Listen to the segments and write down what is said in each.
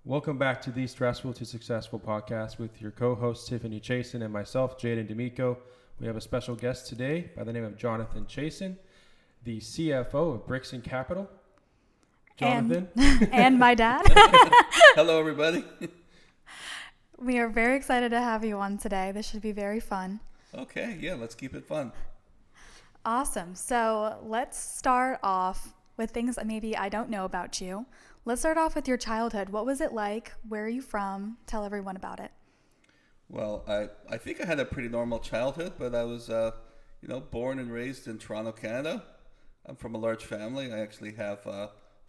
Welcome back to the Stressful to Successful podcast with your co-host Tiffany Chasson and myself, Jaden D'Amico. We have a special guest today by the name of Jonathan Chasson, the CFO of Brixton Capital. Jonathan. And my dad. Hello, everybody. We are very excited to have you on today. This should be very fun. Okay, yeah, let's keep it fun. Awesome. So let's start off with things that maybe I don't know about you. Let's start off with your childhood. What was it like? Where are you from? Tell everyone about it. Well, I think I had a pretty normal childhood, but I was, born and raised in Toronto, Canada. I'm from a large family. I actually have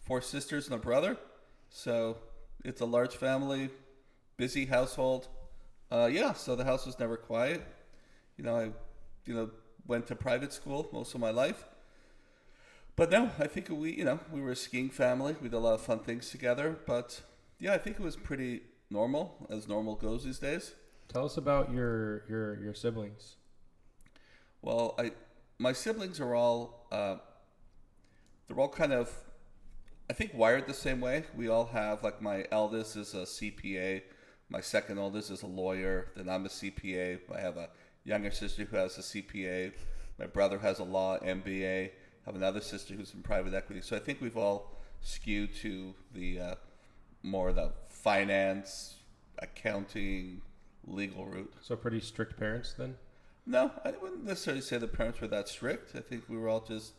4 sisters and a brother. So it's a large family, busy household. So the house was never quiet. I went to private school most of my life. But no, I think we were a skiing family. We did a lot of fun things together. But yeah, I think it was pretty normal, as normal goes these days. Tell us about your siblings. Well, my siblings are all they're all kind of, I think, wired the same way. We all have, like, my eldest is a CPA, my second oldest is a lawyer, then I'm a CPA. I have a younger sister who has a CPA. My brother has a law MBA. I have another sister who's in private equity. So I think we've all skewed to the more the finance, accounting, legal route. So pretty strict parents then? No, I wouldn't necessarily say the parents were that strict. I think we were all just,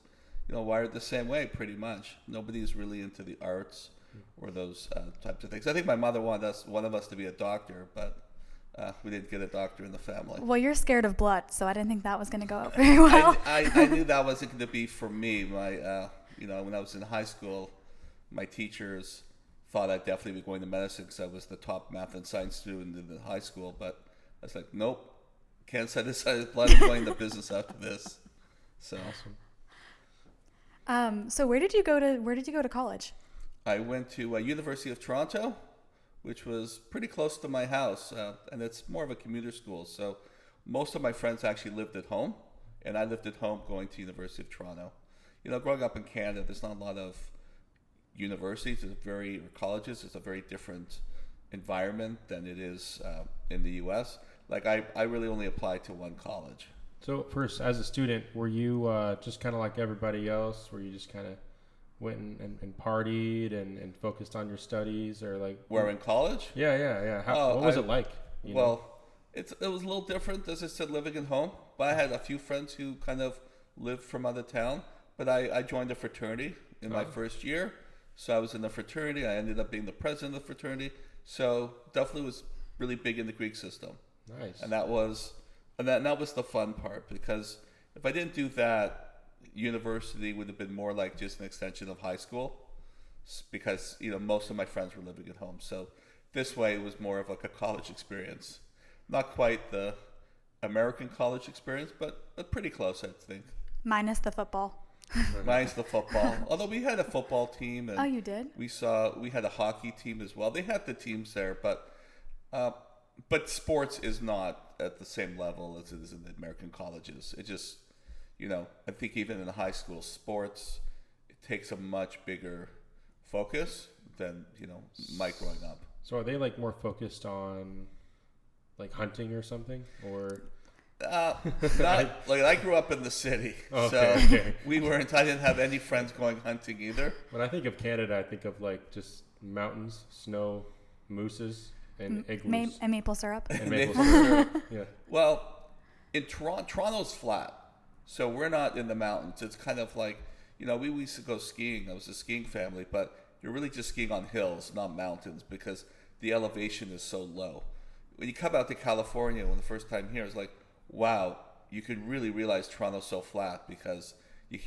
wired the same way pretty much. Nobody's really into the arts or those types of things. I think my mother wanted one of us to be a doctor, but we didn't get a doctor in the family. Well, you're scared of blood, so I didn't think that was going to go out very well. I knew that wasn't going to be for me. When I was in high school, my teachers thought I'd definitely be going to medicine because I was the top math and science student in the high school. But I was like, nope, can't set aside blood. I'm going into business after this. So awesome. So where did you go to college? I went to University of Toronto, which was pretty close to my house, and it's more of a commuter school. So most of my friends actually lived at home, and I lived at home going to University of Toronto. Growing up in Canada, there's not a lot of universities, or colleges. It's a very different environment than it is in the U.S. Like, I really only applied to one college. So first, as a student, were you just kind of like everybody else? Were you just kind of went and partied and focused on your studies, or like where in college? Yeah. What was it like? It was a little different, as I said, living at home. But I had a few friends who kind of lived from out of town. But I joined a fraternity in my first year, so I was in the fraternity. I ended up being the president of the fraternity. So definitely was really big in the Greek system. Nice. And that was the fun part, because if I didn't do that, university would have been more like just an extension of high school, because most of my friends were living at home. So this way it was more of like a college experience, not quite the American college experience, but pretty close, I think. Minus the football. Minus the football. Although we had a football team, and you did? We had a hockey team as well. They had the teams there, but sports is not at the same level as it is in the American colleges. It just, I think even in high school, sports, it takes a much bigger focus than, my growing up. So are they like more focused on like hunting or something, or? Not like, I grew up in the city, Okay. I didn't have any friends going hunting either. When I think of Canada, I think of like just mountains, snow, mooses, and igloos. And maple syrup. And maple syrup. Yeah. Well, in Toronto's flat, so we're not in the mountains. It's kind of like, we used to go skiing. I was a skiing family, but you're really just skiing on hills, not mountains, because the elevation is so low. When you come out to California, when the first time here, it's like, wow, you can really realize Toronto's so flat, because you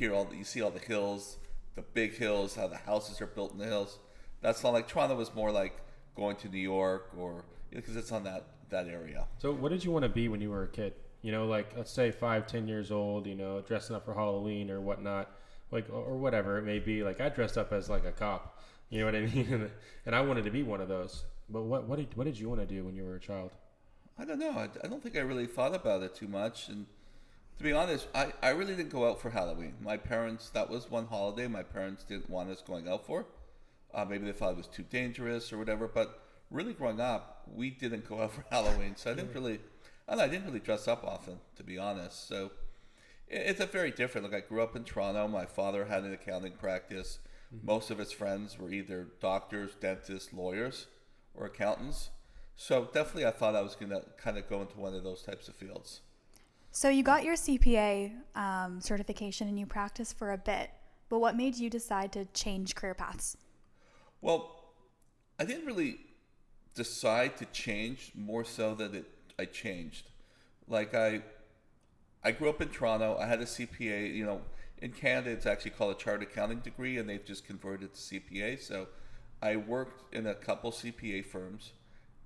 see all the hills, the big hills, how the houses are built in the hills. That's not like Toronto was more like going to New York, or because it's on that area. So what did you want to be when you were a kid? Like, let's say 5-10 years old, dressing up for Halloween or whatnot, like, or whatever it may be. Like, I dressed up as like a cop, you know what I mean? And I wanted to be one of those. But what did you want to do when you were a child? I don't know. I don't think I really thought about it too much. And to be honest, I really didn't go out for Halloween. My parents, that was one holiday my parents didn't want us going out for. Maybe they thought it was too dangerous or whatever. But really, growing up, we didn't go out for Halloween, so I didn't really dress up often, to be honest. So it's a very different. Like I grew up in Toronto. My father had an accounting practice. Most of his friends were either doctors, dentists, lawyers, or accountants. So definitely, I thought I was going to kind of go into one of those types of fields. So you got your CPA certification and you practiced for a bit, but what made you decide to change career paths? Well, I didn't really decide to change, more so that I changed. Like I grew up in Toronto. I had a CPA. In Canada, it's actually called a chartered accounting degree, and they've just converted to CPA. So I worked in a couple CPA firms,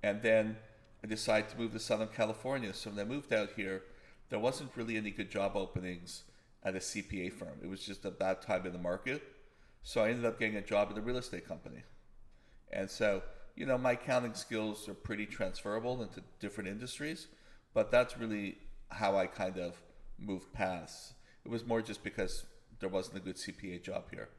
and then I decided to move to Southern California. So when I moved out here, there wasn't really any good job openings at a CPA firm. It was just a bad time in the market. So I ended up getting a job at a real estate company. And so, my accounting skills are pretty transferable into different industries, but that's really how I kind of moved paths. It was more just because there wasn't a good CPA job here.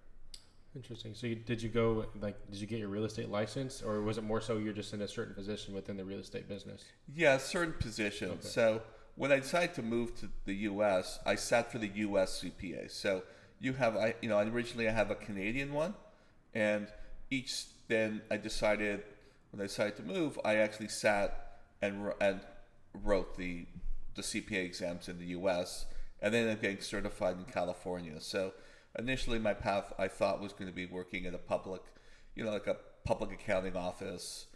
Interesting. So did you get your real estate license, or was it more so you're just in a certain position within the real estate business? Yeah, certain positions. Okay. So when I decided to move to the U.S., I sat for the U.S. CPA. So originally I have a Canadian one, and then I decided, when I decided to move, I actually sat and wrote the CPA exams in the U.S., and then I'm getting certified in California. So initially my path I thought was going to be working at a public, like a public accounting office.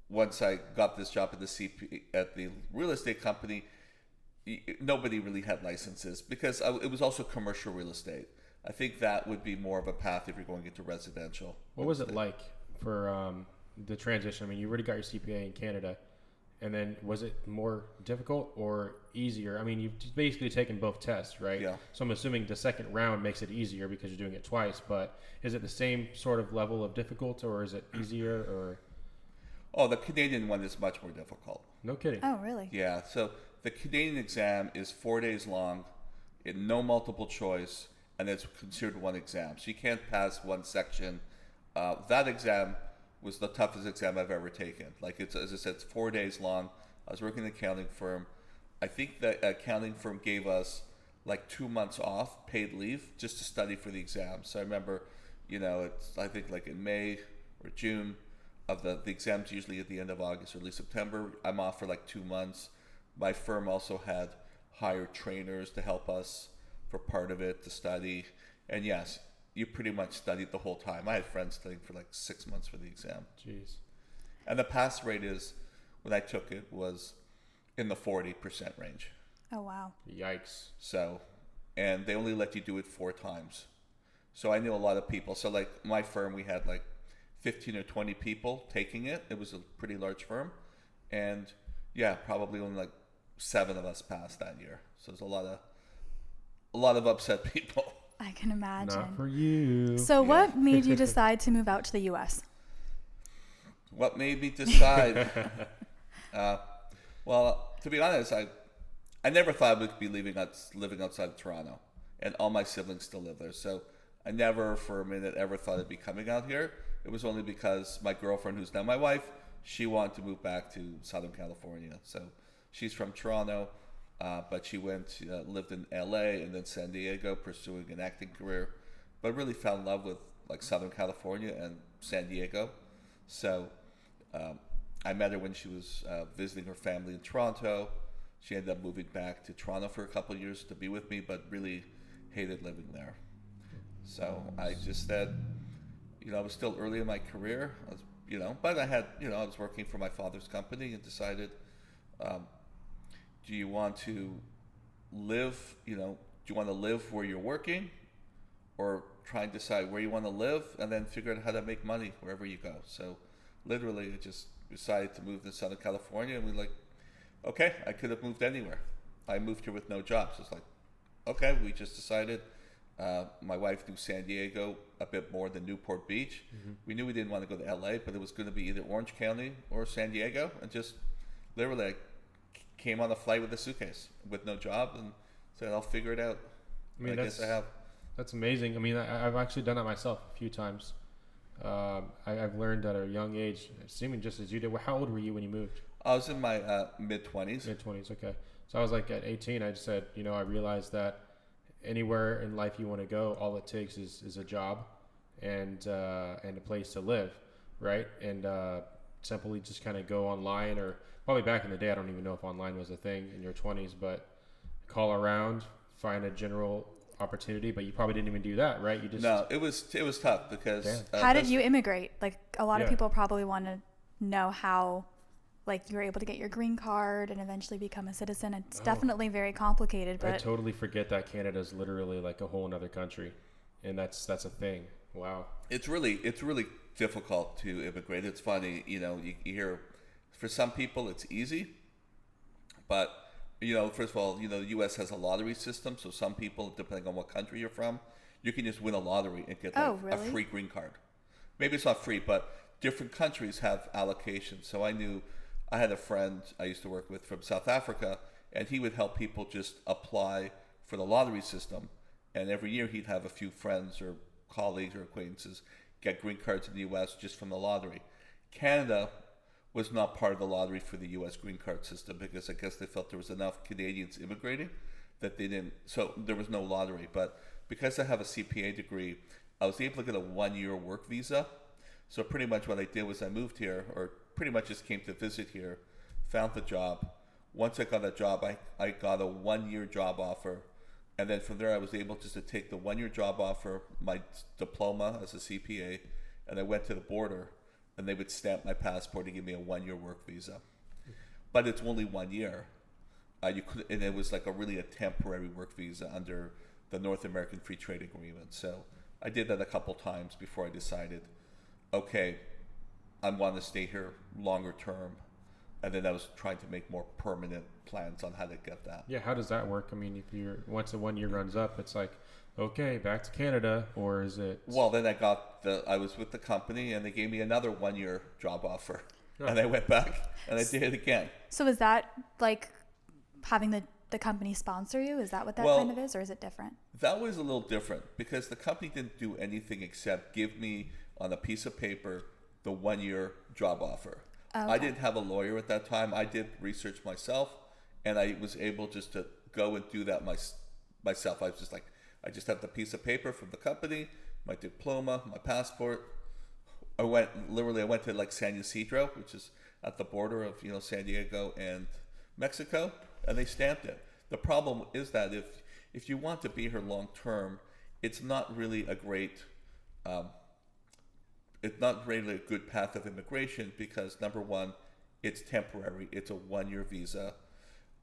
Once I got this job at the real estate company, nobody really had licenses because it was also commercial real estate. I think that would be more of a path if you're going into residential. What was it like for the transition? I mean, you already got your CPA in Canada, and then was it more difficult or easier? I mean, you've basically taken both tests, right? Yeah. So I'm assuming the second round makes it easier because you're doing it twice, but is it the same sort of level of difficulty, or is it easier, or? Oh, the Canadian one is much more difficult. No kidding. Oh, really? Yeah. So the Canadian exam is 4 days long, no multiple choice, and it's considered one exam. So you can't pass one section. That exam was the toughest exam I've ever taken. Like as I said, it's 4 days long. I was working in an accounting firm. I think the accounting firm gave us like 2 months off, paid leave, just to study for the exam. So I remember, I think like in May or June of the exam's usually at the end of August or early September. I'm off for like 2 months. My firm also had hired trainers to help us for part of it to study. And yes, you pretty much studied the whole time. I had friends studying for like 6 months for the exam. Jeez. And the pass rate when I took it, was in the 40% range. Oh, wow. Yikes. So, and they only let you do it 4 times. So I knew a lot of people. So like my firm, we had like 15 or 20 people taking it. It was a pretty large firm. And yeah, probably only like 7 of us passed that year. So there's a lot of upset people. I can imagine. Not for you. So what made you decide to move out to the U.S.? What made me decide? Well, to be honest, I never thought I would be living outside of Toronto, and all my siblings still live there. So I never for a minute ever thought I'd be coming out here. It was only because my girlfriend, who's now my wife, she wanted to move back to Southern California. So she's from Toronto, but she lived in LA and then San Diego pursuing an acting career, but really fell in love with like Southern California and San Diego. So I met her when she was visiting her family in Toronto. She ended up moving back to Toronto for a couple of years to be with me, but really hated living there. So I just said, I was still early in my career, but I had, I was working for my father's company and decided, do you want to live, do you want to live where you're working, or try and decide where you want to live and then figure out how to make money wherever you go. So literally I just decided to move to Southern California, and we okay, I could have moved anywhere. I moved here with no jobs. It's like, okay, we just decided. My wife knew San Diego a bit more than Newport Beach. Mm-hmm. We knew we didn't want to go to LA, but it was going to be either Orange County or San Diego, and just literally I came on a flight with a suitcase with no job and said, I'll figure it out. I guess I have. That's amazing. I mean, I've actually done that myself a few times. I've learned at a young age, assuming just as you did. How old were you when you moved? I was in my mid-20s. Mid-20s, okay. So I was like at 18, I just said, I realized that anywhere in life you want to go, all it takes is a job and a place to live, right? And simply just kind of go online, or probably back in the day, I don't even know if online was a thing in your 20s, but call around, find a general opportunity. But you probably didn't even do that, right? You just No, it was tough because how did you immigrate? Like a lot of Yeah. people probably want to know how, like, you were able to get your green card and eventually become a citizen. It's definitely very complicated, I but totally forget that Canada's literally like a whole other country, and that's a thing. Wow. it's really difficult to immigrate. It's funny, you hear for some people it's easy, but first of all, the U.S. has a lottery system, so some people, depending on what country you're from, you can just win a lottery and get Oh, a really? free green card. Maybe it's not free, but different countries have allocations. So I had a friend I used to work with from South Africa, and he would help people just apply for the lottery system. And every year he'd have a few friends or colleagues or acquaintances get green cards in the U.S. just from the lottery. Canada was not part of the lottery for the U.S. green card system because I guess they felt there was enough Canadians immigrating that they didn't. So there was no lottery. But because I have a CPA degree, I was able to get a 1-year work visa. So pretty much what I did was I moved here, or pretty much just came to visit here, found the job. Once I got that job, I got a 1-year job offer. And then from there, I was able just to take the 1-year job offer, my diploma as a CPA, and I went to the border, and they would stamp my passport and give me a 1-year work visa. But it's only 1 year. And it was like a temporary work visa under the North American Free Trade Agreement. So I did that a couple times before I decided, okay, I want to stay here longer term. And then I was trying to make more permanent plans on how to get that. Yeah, how does that work? I mean, once the 1 year runs up, it's like, okay, back to Canada, or is it? Well, then I was with the company, and they gave me another 1-year job offer. Oh. And I went back, and I did it again. so is that like having the company sponsor you? Is that what that Well, kind of is, or is it different? That was a little different because the company didn't do anything except give me on a piece of paper the 1-year job offer. Okay. I didn't have a lawyer at that time. I did research myself, and I was able just to go and do that myself. I was just like, I just have the piece of paper from the company, my diploma, my passport. I went to like San Ysidro, which is at the border of San Diego and Mexico, and they stamped it. The problem is that if you want to be here long term, it's not really a great it's not really a good path of immigration because number one, it's temporary. It's a 1-year visa.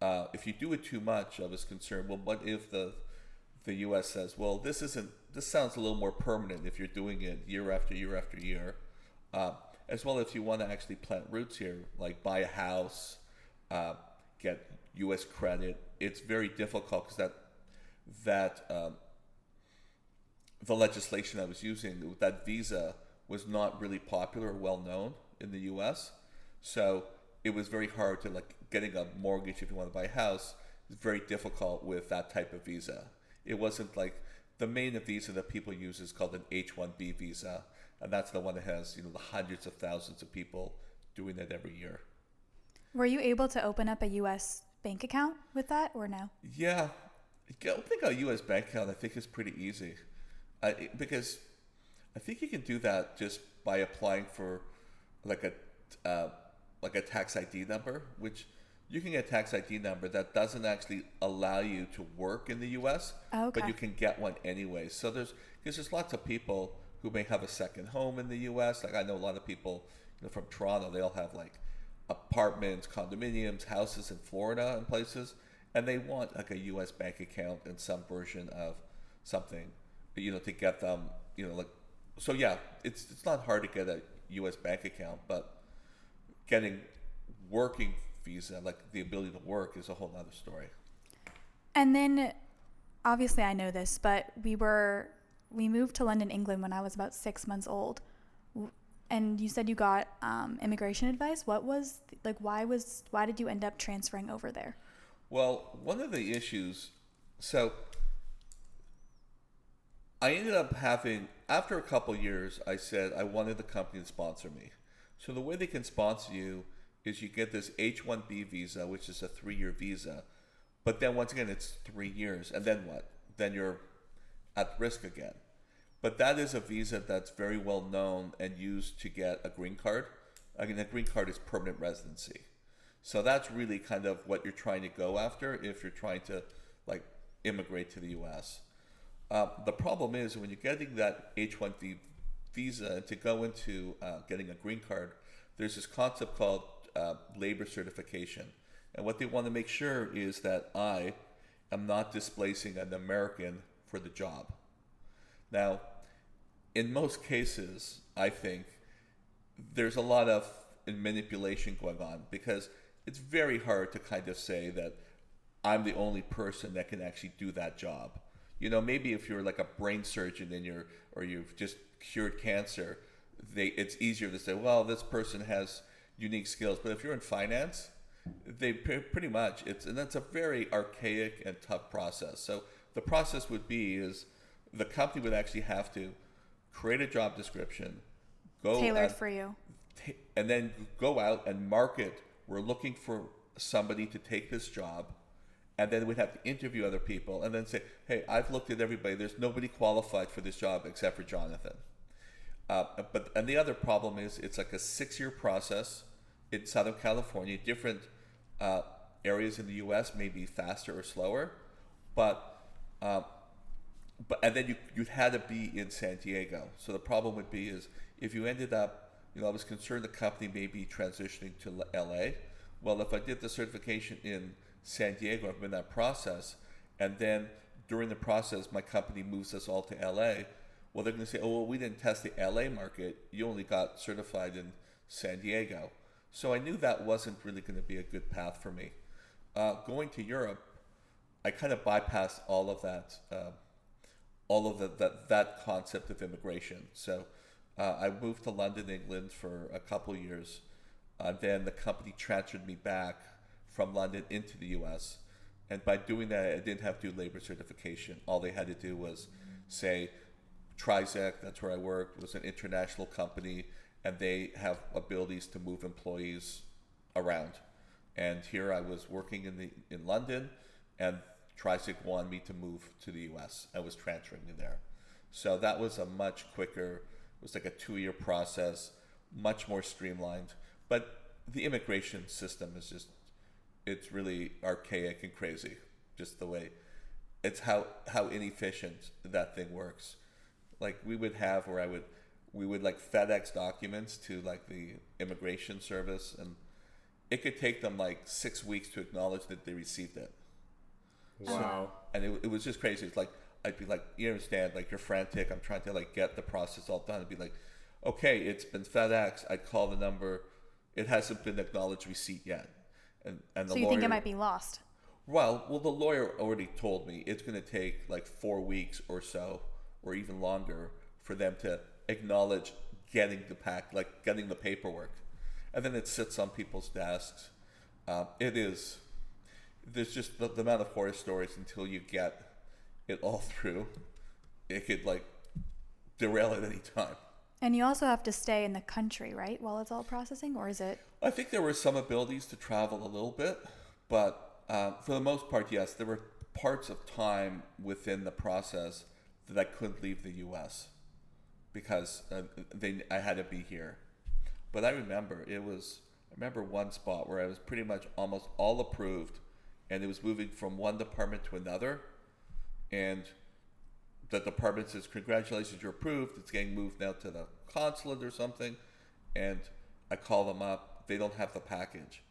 If you do it too much, I was concerned. Well, what if the U.S. says, well, this sounds a little more permanent if you're doing it year after year after year. As well, if you want to actually plant roots here, like buy a house, get U.S. credit, it's very difficult because the legislation I was using, that visa was not really popular or well known in the U.S. So it was very hard to getting a mortgage if you want to buy a house is very difficult with that type of visa. It wasn't like the main visa that people use is called an H-1B visa, and that's the one that has the hundreds of thousands of people doing it every year. Were you able to open up a U.S. bank account with that, or no? Yeah, opening a U.S. bank account I think is pretty easy, because I think you can do that just by applying for like a tax ID number, which you can get a tax ID number that doesn't actually allow you to work in the U.S., Okay. but you can get one anyway. So there's lots of people who may have a second home in the U.S. Like I know a lot of people from Toronto, they all have like apartments, condominiums, houses in Florida and places, and they want like a U.S. bank account and some version of something, to get them, So yeah, it's not hard to get a U.S. bank account, but getting working visa, like the ability to work, is a whole other story. And then, obviously, I know this, but we moved to London, England when I was about 6 months old. And you said you got immigration advice. What was why did you end up transferring over there? Well, one of the issues, so I ended up having, after a couple years, I said I wanted the company to sponsor me. So the way they can sponsor you is you get this H-1B visa, which is a 3-year visa. But then once again, it's 3 years. And then what? Then you're at risk again. But that is a visa that's very well known and used to get a green card. I mean, a green card is permanent residency. So that's really kind of what you're trying to go after if you're trying to like immigrate to the U.S. The problem is when you're getting that H-1B visa to go into getting a green card, there's this concept called labor certification. And what they want to make sure is that I am not displacing an American for the job. Now, in most cases, I think there's a lot of manipulation going on because it's very hard to kind of say that I'm the only person that can actually do that job. You know, maybe if you're like a brain surgeon and you've just cured cancer, it's easier to say, well, this person has unique skills. But if you're in finance, they pretty much and that's a very archaic and tough process. So the process would be is the company would actually have to create a job description, tailored for you, and then go out and market. We're looking for somebody to take this job. And then we'd have to interview other people and then say, hey, I've looked at everybody. There's nobody qualified for this job except for Jonathan. And the other problem is it's like a 6-year process in Southern California. Different areas in the U.S. may be faster or slower. And then you had to be in San Diego. So the problem would be is if you ended up, I was concerned the company may be transitioning to L.A. Well, if I did the certification in San Diego, I've been in that process, and then during the process, my company moves us all to LA. Well, they're going to say, oh, well, we didn't test the LA market. You only got certified in San Diego. So I knew that wasn't really going to be a good path for me. Going to Europe, I kind of bypassed all of that, that concept of immigration. So I moved to London, England for a couple of years. Then the company transferred me back from London into the U.S. And by doing that, I didn't have to do labor certification. All they had to do was say, Trizec, that's where I worked, was an international company, and they have abilities to move employees around. And here I was working in London, and Trizec wanted me to move to the U.S. I was transferring me there. So that was a much quicker, it was like a 2-year process, much more streamlined. But the immigration system is just, it's really archaic and crazy, just the way, it's how inefficient that thing works. Like we would like FedEx documents to like the immigration service, and it could take them like 6 weeks to acknowledge that they received it. Wow. So, and it was just crazy. It's like, I'd be like, you understand, like you're frantic, I'm trying to like get the process all done. I'd be like, okay, it's been FedEx, I'd call the number, it hasn't been acknowledged receipt yet. And the so you lawyer, think it might be lost? Well, the lawyer already told me it's going to take like 4 weeks or so, or even longer, for them to acknowledge getting getting the paperwork, and then it sits on people's desks. There's just the amount of horror stories until you get it all through. It could like derail at any time. And you also have to stay in the country, right, while it's all processing, or is it? I think there were some abilities to travel a little bit, but for the most part, yes, there were parts of time within the process that I couldn't leave the U.S. because I had to be here. But I remember one spot where I was pretty much almost all approved, and it was moving from one department to another, and the department says, congratulations, you're approved. It's getting moved now to the consulate or something. And I call them up. They don't have the package.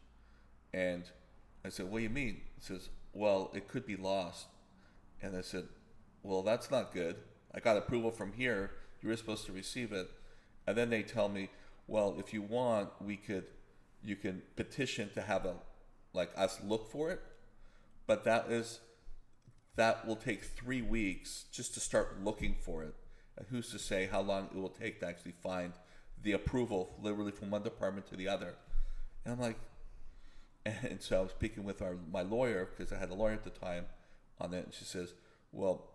And I said, what do you mean? He says, well, it could be lost. And I said, well, that's not good. I got approval from here. You were supposed to receive it. And then they tell me, well, if you want, you can petition to have us look for it. But that will take 3 weeks just to start looking for it. And who's to say how long it will take to actually find the approval, literally from one department to the other. And I'm like, and so I was speaking with my lawyer, because I had a lawyer at the time on it, and she says, well,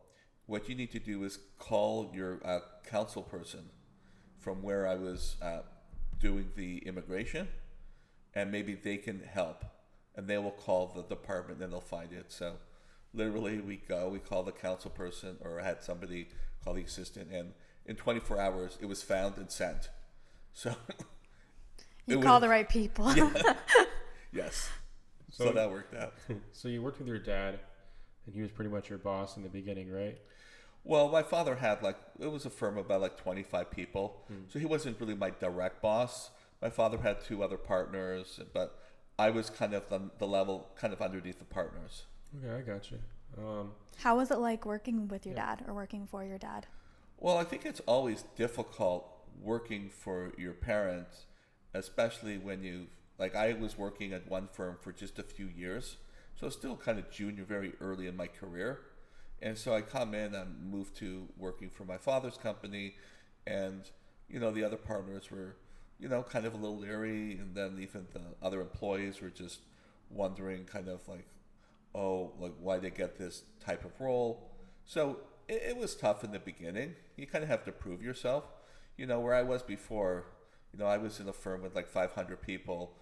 what you need to do is call your council person from where I was doing the immigration, and maybe they can help, and they will call the department and they'll find it. So literally we call the council person, or I had somebody call the assistant, and in 24 hours it was found and sent. So you call the right people. Yeah. Yes. So that worked out. So you worked with your dad, and he was pretty much your boss in the beginning, right? Well, my father had it was a firm of about 25 people. So he wasn't really my direct boss. My father had 2 other partners, but I was kind of the level kind of underneath the partners. Okay, I got you. How was it like working with your dad or working for your dad? Well, I think it's always difficult working for your parents, especially when I was working at one firm for just a few years. So still kind of junior, very early in my career. And so I come in and moved to working for my father's company, and, the other partners were, kind of a little leery, and then even the other employees were just wondering kind of why they get this type of role. So it was tough in the beginning. You kind of have to prove yourself. Where I was before, I was in a firm with 500 people,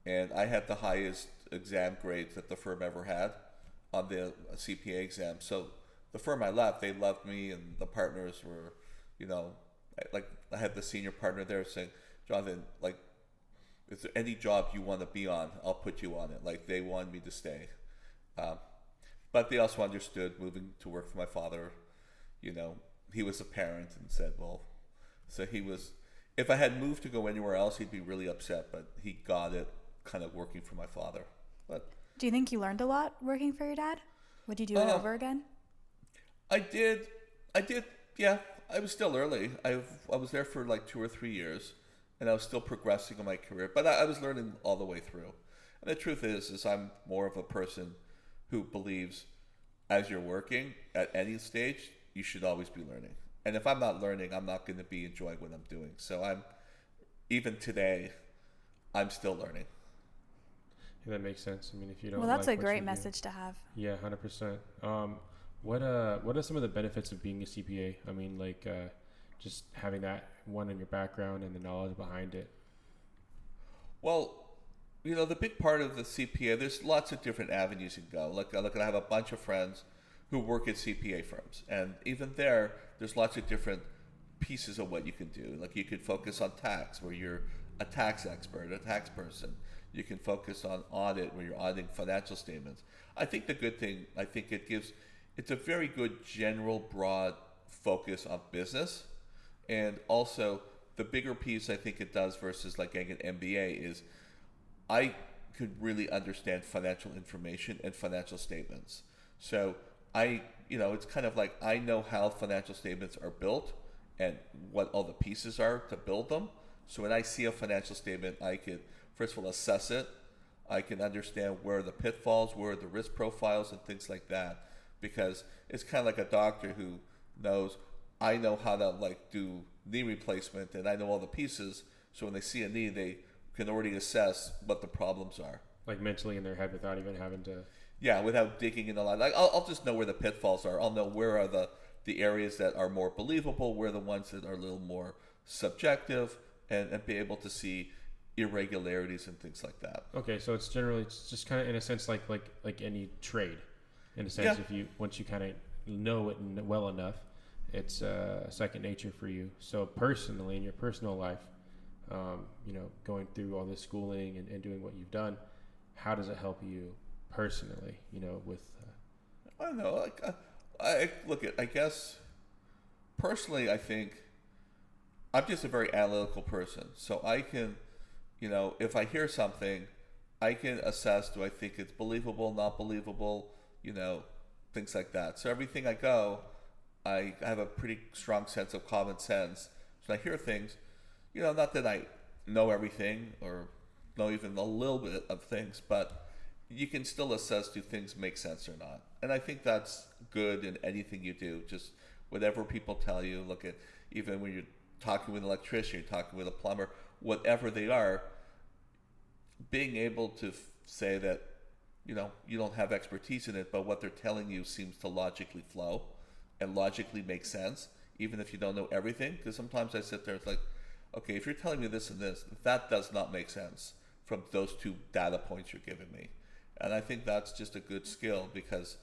and I had the highest exam grades that the firm ever had on the CPA exam. So the firm I left, they loved me, and the partners were, I had the senior partner there saying, Jonathan, is there any job you want to be on? I'll put you on it. They wanted me to stay. But they also understood moving to work for my father, he was a parent, and said, if I had moved to go anywhere else, he'd be really upset, but he got it kind of working for my father. But do you think you learned a lot working for your dad? Would you do it over again? I did. Yeah, I was still early. I was there for 2 or 3 years, and I was still progressing in my career, but I was learning all the way through. And the truth is I'm more of a person who believes as you're working at any stage, you should always be learning. And if I'm not learning, I'm not going to be enjoying what I'm doing. So even today, I'm still learning. Yeah, that makes sense. I mean, if you don't. Well, that's a great message to have. Yeah, 100%. What are some of the benefits of being a CPA? I mean, just having that one in your background and the knowledge behind it. Well, the big part of the CPA, there's lots of different avenues you can go. I have a bunch of friends who work at CPA firms, and even there's lots of different pieces of what you can do. You could focus on tax, where you're a tax expert, a tax person. You can focus on audit, where you're auditing financial statements. I think the good thing, it's a very good general, broad focus on business. And also, the bigger piece I think it does versus getting an MBA is I could really understand financial information and financial statements. So it's kind of I know how financial statements are built and what all the pieces are to build them. So when I see a financial statement, I could, first of all, assess it. I can understand where are the pitfalls, where are the risk profiles, and things like that. Because it's kind of like a doctor who knows, I know how to do knee replacement, and I know all the pieces. So when they see a knee, they can already assess what the problems are. Mentally in their head without even having to. Yeah, without digging in a lot. I'll just know where the pitfalls are. I'll know where are the areas that are more believable, where are the ones that are a little more subjective, and be able to see irregularities and things like that. Okay, so it's just kind of in a sense like any trade, in a sense. Yeah. Once you kind of know it well enough, it's second nature for you. So personally, in your personal life, going through all this schooling and doing what you've done, how does it help you personally? With I don't know. I guess personally, I think I'm just a very analytical person. So I can, if I hear something, I can assess, do I think it's believable, not believable, things like that. So everything I have a pretty strong sense of common sense. So I hear things, not that I know everything or know even a little bit of things, but you can still assess, do things make sense or not. And I think that's good in anything you do. Just whatever people tell you, look at, even when you're talking with an electrician, you're talking with a plumber, whatever they are, being able to say that, you don't have expertise in it, but what they're telling you seems to logically flow. and logically make sense, even if you don't know everything. Because sometimes I sit there, it's like, okay, if you're telling me this and this, that does not make sense from those two data points you're giving me. And I think that's just a good skill, because,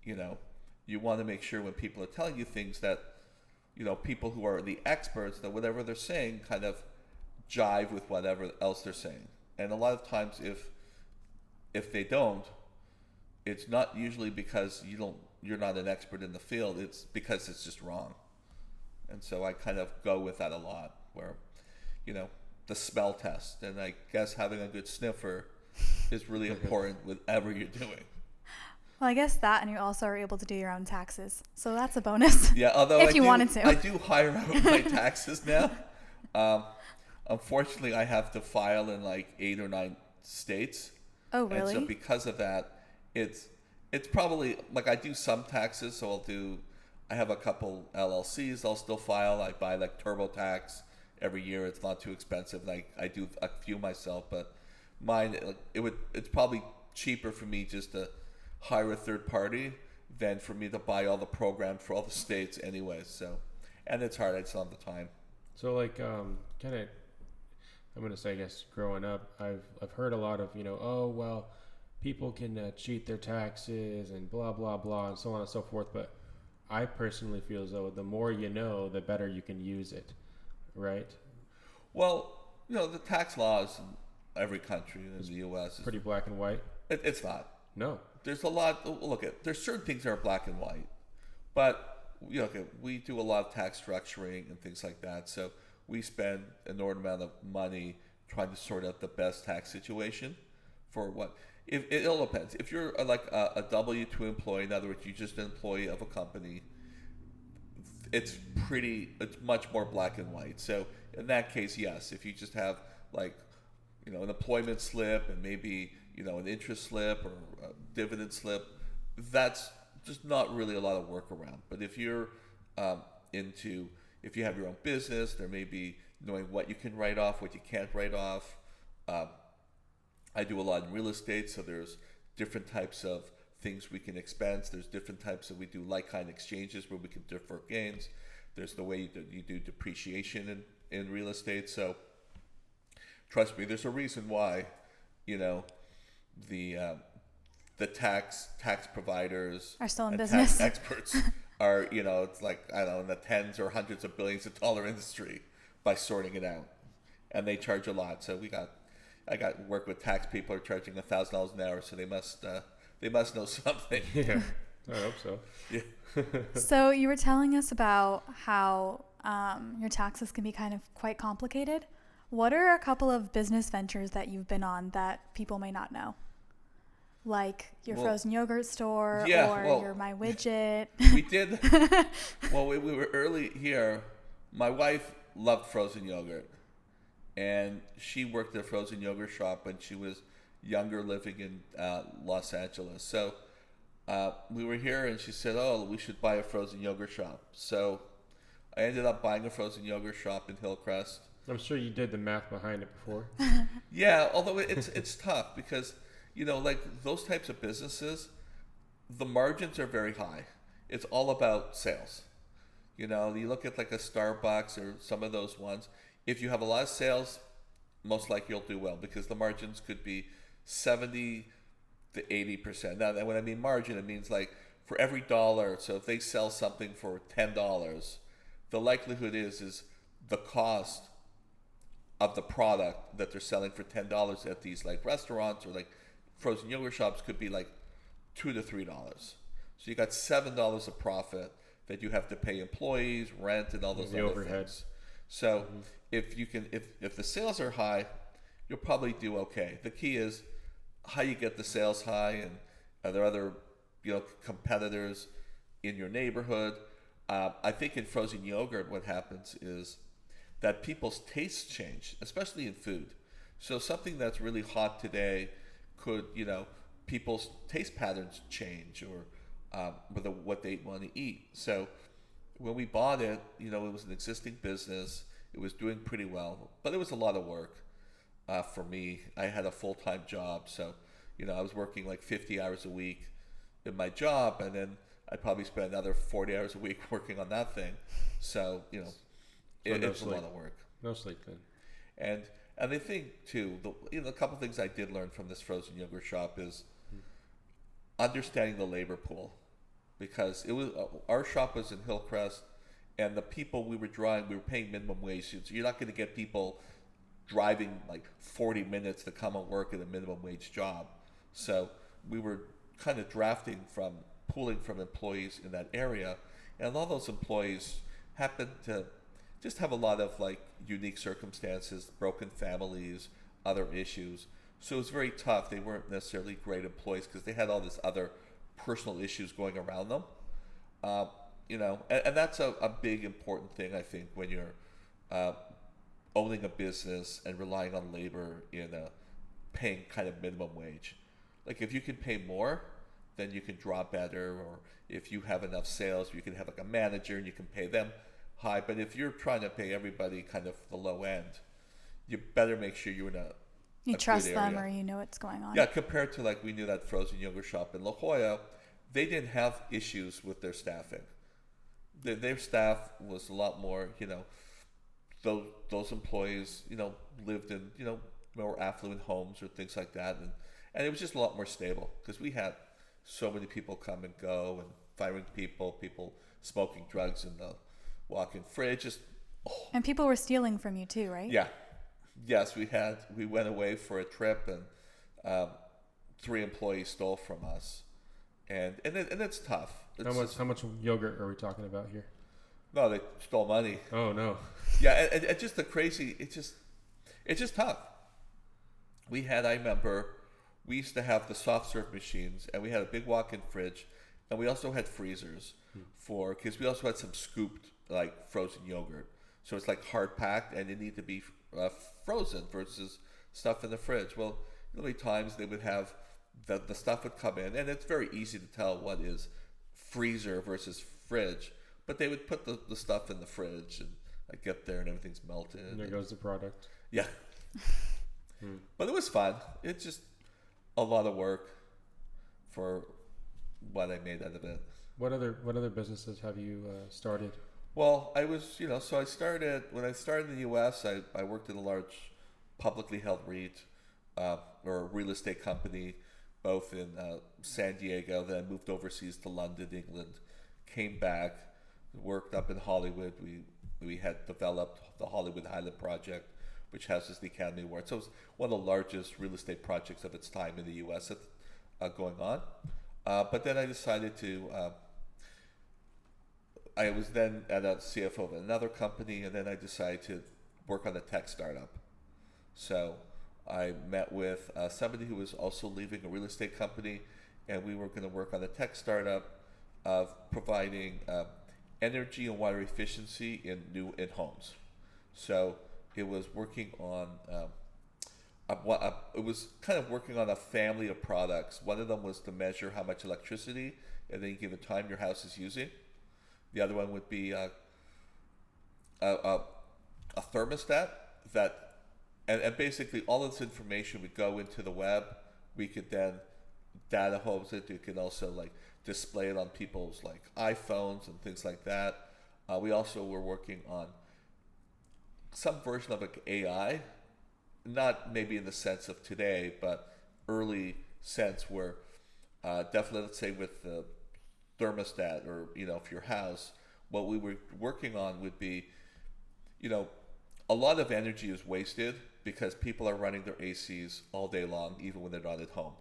you want to make sure when people are telling you things that, people who are the experts, that whatever they're saying kind of jive with whatever else they're saying. And a lot of times if they don't, it's not usually because you're not an expert in the field, it's because it's just wrong. And so I kind of go with that a lot, where, the smell test, and I guess having a good sniffer is really important whatever you're doing. Well, I guess that, and you also are able to do your own taxes, so that's a bonus. Yeah, although if you wanted to. I do hire out my taxes now. Unfortunately, I have to file in like 8 or 9 states. Oh, really? And so because of that, it's probably like I do some taxes. So I have a couple LLCs I'll still file. I buy like TurboTax every year. It's not too expensive. Like I do a few myself, but mine, it's probably cheaper for me just to hire a third party than for me to buy all the programs for all the states anyway. So, and it's hard. I just don't have the time. So like, I'm going to say, I guess, growing up, I've heard a lot of, oh, well, people can cheat their taxes and blah, blah, blah, and so on and so forth. But I personally feel as though the more you know, the better you can use it, right? Well, the tax laws in every country in the U.S. is pretty black and white. It's not. No. There's a lot. There's certain things that are black and white, but we do a lot of tax structuring and things like that. So we spend an inordinate amount of money trying to sort out the best tax situation for what. It all depends. If you're like a W-2 employee, in other words, you're just an employee of a company, it's much more black and white. So in that case, yes, if you just have like, an employment slip and maybe, an interest slip or a dividend slip, that's just not really a lot of work around. But if you're if you have your own business, there may be knowing what you can write off, what you can't write off. I do a lot in real estate, so there's different types of things we can expense. There's different types we do like-kind exchanges where we can defer gains. There's the way you do depreciation in real estate. So trust me, there's a reason why, the tax providers are still in and business. Tax experts are, it's like, I don't know, in the tens or hundreds of billions of dollar industry by sorting it out. And they charge a lot. So I got work with tax people who are charging $1,000 an hour, so they must know something. Yeah, I hope so. Yeah. So you were telling us about how your taxes can be kind of quite complicated. What are a couple of business ventures that you've been on that people may not know? Like your frozen yogurt store or your My Widget. We did. Well, we were early here. My wife loved frozen yogurt. And she worked at a frozen yogurt shop when she was younger, living in Los Angeles. So we were here and she said, oh, we should buy a frozen yogurt shop. So I ended up buying a frozen yogurt shop in Hillcrest. I'm sure you did the math behind it before. Yeah, although it's tough because, like those types of businesses, the margins are very high. It's all about sales. You look at like a Starbucks or some of those ones. If you have a lot of sales, most likely you'll do well because the margins could be 70 to 80%. Now, when I mean margin, it means like for every dollar. So if they sell something for $10, the likelihood is the cost of the product that they're selling for $10 at these like restaurants or like frozen yogurt shops could be like $2 to $3. So you got $7 of profit that you have to pay employees, rent, and all those other overhead things. So if the sales are high, you'll probably do okay. The key is how you get the sales high, and are there other competitors in your neighborhood? I think in frozen yogurt, what happens is that people's tastes change, especially in food. So something that's really hot today could, people's taste patterns change or what they want to eat. So when we bought it, it was an existing business. It was doing pretty well, but it was a lot of work for me. I had a full-time job, so I was working like 50 hours a week in my job, and then I'd probably spend another 40 hours a week working on that thing. So, it's a lot of work. No sleep then. And the thing too, a couple things I did learn from this frozen yogurt shop is understanding the labor pool, because it was our shop was in Hillcrest, and the people we were drawing, we were paying minimum wage. So you're not going to get people driving like 40 minutes to come and work at a minimum wage job. So we were kind of pooling from employees in that area, and a lot of those employees happened to just have a lot of like unique circumstances, broken families, other issues. So it was very tough. They weren't necessarily great employees because they had all this other personal issues going around them. And that's a big important thing, I think, when you're owning a business and relying on labor in paying kind of minimum wage. Like if you can pay more, then you can draw better, or if you have enough sales, you can have like a manager and you can pay them high. But if you're trying to pay everybody kind of the low end, you better make sure you're in you trust them, or you know what's going on. Yeah, compared to like we knew that frozen yogurt shop in La Jolla, they didn't have issues with their staffing. Their staff was a lot more, those employees, lived in, more affluent homes or things like that. And it was just a lot more stable because we had so many people come and go and firing people smoking drugs in the walk-in fridge. And people were stealing from you too, right? Yeah. Yes, we went away for a trip and 3 employees stole from us. And it's tough. How much yogurt are we talking about here? No, they stole money. Oh no. Yeah, and just the crazy. It's just tough. I remember, we used to have the soft serve machines, and we had a big walk-in fridge, and we also had freezers because we also had some scooped like frozen yogurt. So it's like hard packed, and it needed to be frozen versus stuff in the fridge. Well, many times they would have the stuff would come in, and it's very easy to tell what is freezer versus fridge. But they would put the stuff in the fridge, and I get there and everything's melted. And there goes the product. Yeah. But it was fun. It's just a lot of work for what I made out of it. What other businesses have you started? Well, I was, when I started in the U.S., I worked in a large publicly held REIT, or a real estate company, both in San Diego. Then I moved overseas to London, England, came back, worked up in Hollywood. We had developed the Hollywood Highland project, which houses the Academy Award. So it was one of the largest real estate projects of its time in the U.S. Going on. But then I decided to, I was then at a CFO of another company, and then I decided to work on a tech startup. So I met with somebody who was also leaving a real estate company, and we were going to work on a tech startup of providing energy and water efficiency in homes. So it was working on it was kind of working on a family of products. One of them was to measure how much electricity at any given time your house is using. The other one would be a thermostat and basically all of this information would go into the web. We could then data hose it. You could also like display it on people's like iPhones and things like that. We also were working on some version of like AI, not maybe in the sense of today, but early sense where definitely, let's say with the thermostat or, for your house, what we were working on would be, a lot of energy is wasted because people are running their ACs all day long, even when they're not at home.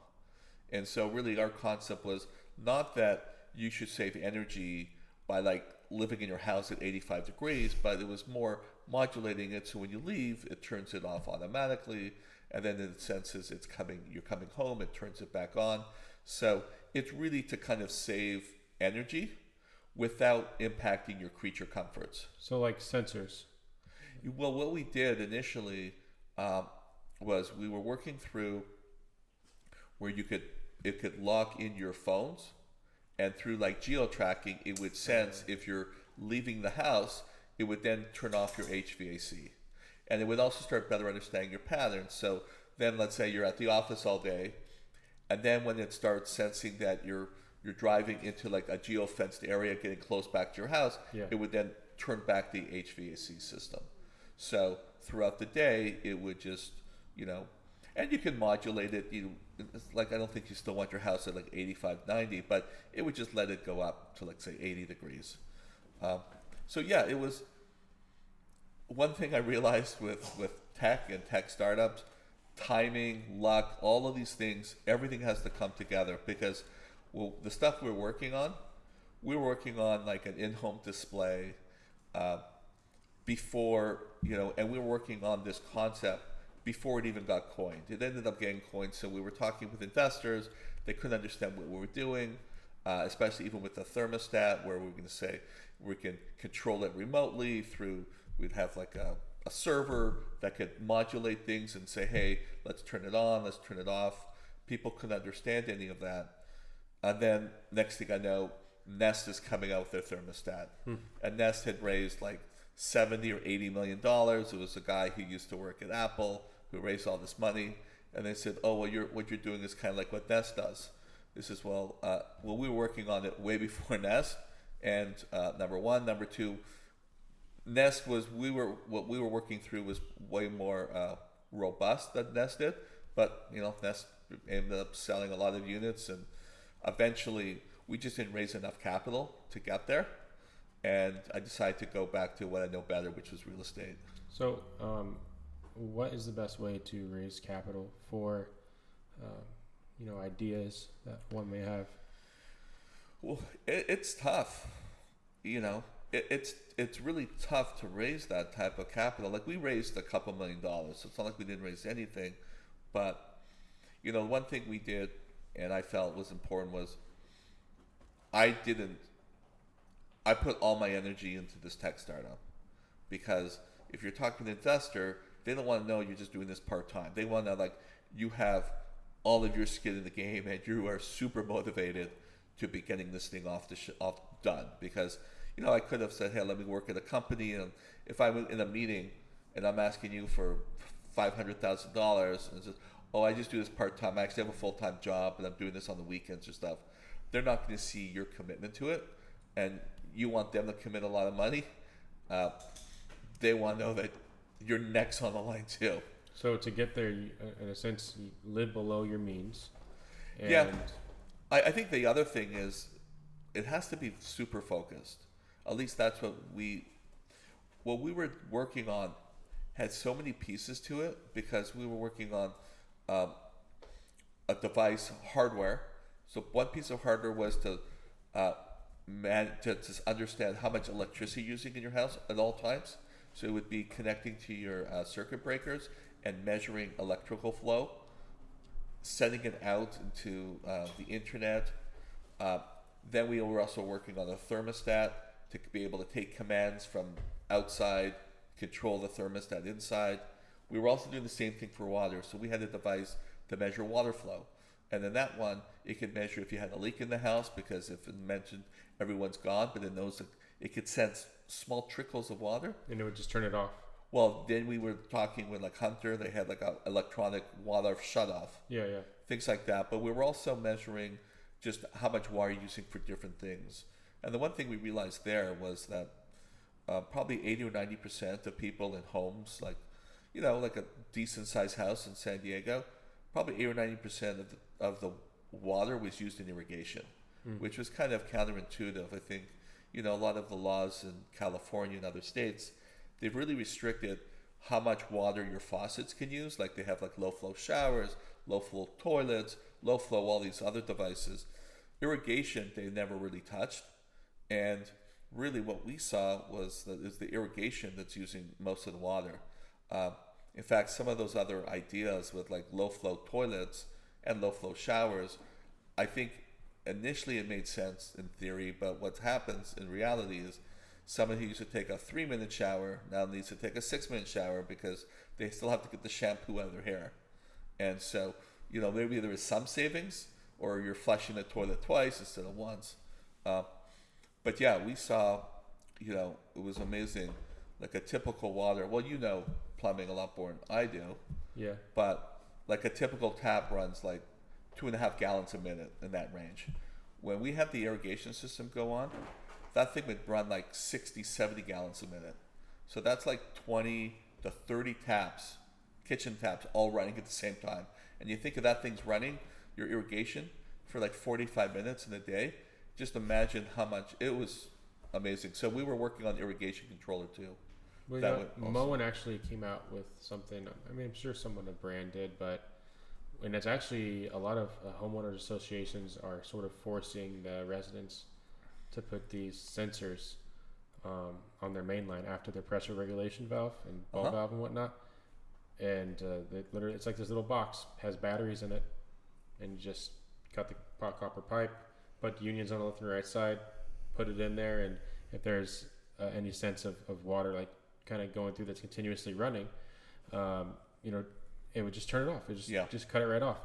And so really our concept was not that you should save energy by like living in your house at 85 degrees, but it was more modulating it so when you leave, it turns it off automatically. And then in the senses you're coming home, it turns it back on. So it's really to kind of save energy without impacting your creature comforts. So like sensors. Well, what we did initially was we were working through where it could lock in your phones, and through like geo-tracking, it would sense if you're leaving the house, it would then turn off your HVAC. And it would also start better understanding your patterns. So then let's say you're at the office all day, and then when it starts sensing that you're you're driving into like a geo-fenced area, getting close back to your house, Yeah. it would then turn back the HVAC system. So throughout the day, it would just, and you can modulate it. It's like, I don't think you still want your house at like 85, 90, but it would just let it go up to like say 80 degrees. So yeah, it was one thing I realized with tech and tech startups, timing, luck, all of these things, everything has to come together because the stuff we were working on like an in-home display before, and we were working on this concept before it even got coined. It ended up getting coined, so we were talking with investors. They couldn't understand what we were doing, especially even with the thermostat, where we were going to say we can control it remotely through, we'd have like a server that could modulate things and say, hey, let's turn it on, let's turn it off. People couldn't understand any of that. And then next thing I know, Nest is coming out with their thermostat. And Nest had raised like $70 or $80 million. It was a guy who used to work at Apple who raised all this money. And they said, oh, well, what you're doing is kind of like what Nest does. This is, well, we were working on it way before Nest. And number one. Number two, Nest was, what we were working through was way more robust than Nest did. But, Nest ended up selling a lot of units, and eventually we just didn't raise enough capital to get there. And I decided to go back to what I know better, which was real estate. So, what is the best way to raise capital for, ideas that one may have? Well, it's tough. It's really tough to raise that type of capital. Like, we raised a couple $1 million, so it's not like we didn't raise anything. But, one thing we did, and I felt was important, was I put all my energy into this tech startup, because if you're talking to an investor, they don't want to know you're just doing this part-time. They want to know, like, you have all of your skin in the game and you are super motivated to be getting this thing off done. Because, I could have said, hey, let me work at a company, and if I'm in a meeting and I'm asking you for $500,000 and says, oh, I just do this part-time, I actually have a full-time job and I'm doing this on the weekends or stuff, they're not going to see your commitment to it, and you want them to commit a lot of money. They want to know that your neck's on the line too. So to get there, you, in a sense, you live below your means. And yeah. I think the other thing is it has to be super focused. At least that's what we were working on had so many pieces to it, because we were working on a device hardware. So one piece of hardware was to just understand how much electricity you're using in your house at all times. So it would be connecting to your circuit breakers and measuring electrical flow, sending it out into the internet. Then we were also working on a thermostat to be able to take commands from outside, control the thermostat inside. We were also doing the same thing for water. So we had a device to measure water flow. And then that one, it could measure if you had a leak in the house, because if it mentioned everyone's gone, but it knows that it could sense small trickles of water. And it would just turn it off. Well, then we were talking with like Hunter. They had like a electronic water shutoff. Yeah. Things like that. But we were also measuring just how much water you're using for different things. And the one thing we realized there was that probably 80 or 90% of people in homes, like, like a decent sized house in San Diego, probably 80 or 90% of the water was used in irrigation, which was kind of counterintuitive. I think, a lot of the laws in California and other states, they've really restricted how much water your faucets can use. Like, they have like low flow showers, low flow toilets, low flow, all these other devices. Irrigation, they never really touched. And really what we saw was that it's the irrigation that's using most of the water. In fact, some of those other ideas with like low flow toilets and low flow showers, I think initially it made sense in theory, but what happens in reality is someone who used to take a 3-minute shower now needs to take a 6-minute shower, because they still have to get the shampoo out of their hair. And so, maybe there is some savings, or you're flushing the toilet twice instead of once. But yeah, we saw, it was amazing. Like a typical water, well, plumbing a lot more than I do. Yeah. But like a typical tap runs like 2.5 gallons a minute in that range. when we had the irrigation system go on, that thing would run like 60, 70 gallons a minute. So that's like 20 to 30 taps, kitchen taps, all running at the same time. And you think of that thing's running, your irrigation, for like 45 minutes in a day. Just imagine how much. It was amazing. So we were working on irrigation controller too. Well, That yeah, would also- Moen actually came out with something. I mean, I'm sure someone at brand did, but and it's actually a lot of homeowners associations are sort of forcing the residents to put these sensors on their main line after their pressure regulation valve and ball valve and whatnot. And they literally, it's like this little box has batteries in it, and you just cut the copper pipe, put unions on the left and right side, put it in there, and if there's any sense of water like kind of going through that's continuously running, it would just turn it off. It just cut it right off.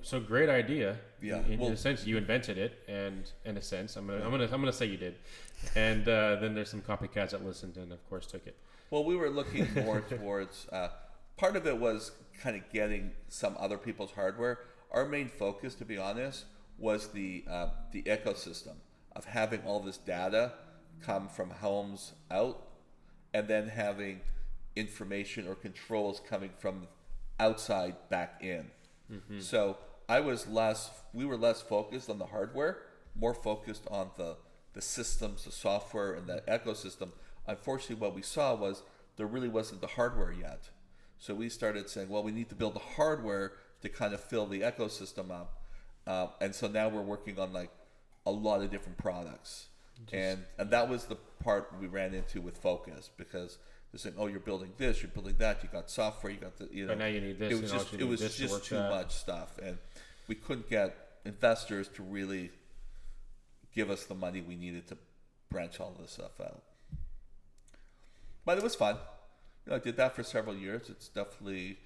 So great idea. Yeah. In a sense, you invented it, and in a sense, I'm gonna say you did. And then there's some copycats that listened and of course took it. Well, we were looking more towards. Part of it was kind of getting some other people's hardware. Our main focus, to be honest, was the ecosystem of having all this data come from homes out, and then having information or controls coming from outside back in. Mm-hmm. So we were less focused on the hardware, more focused on the systems, the software, and the ecosystem. Unfortunately, what we saw was there really wasn't the hardware yet. So we started saying, well, we need to build the hardware to kind of fill the ecosystem up. And so now we're working on like a lot of different products. And that was the part we ran into with Focus, because they're saying, oh, you're building this, you're building that, you got software, you got the, But now you need this. It was just too much stuff. And we couldn't get investors to really give us the money we needed to branch all this stuff out. But it was fun. I did that for several years. It's definitely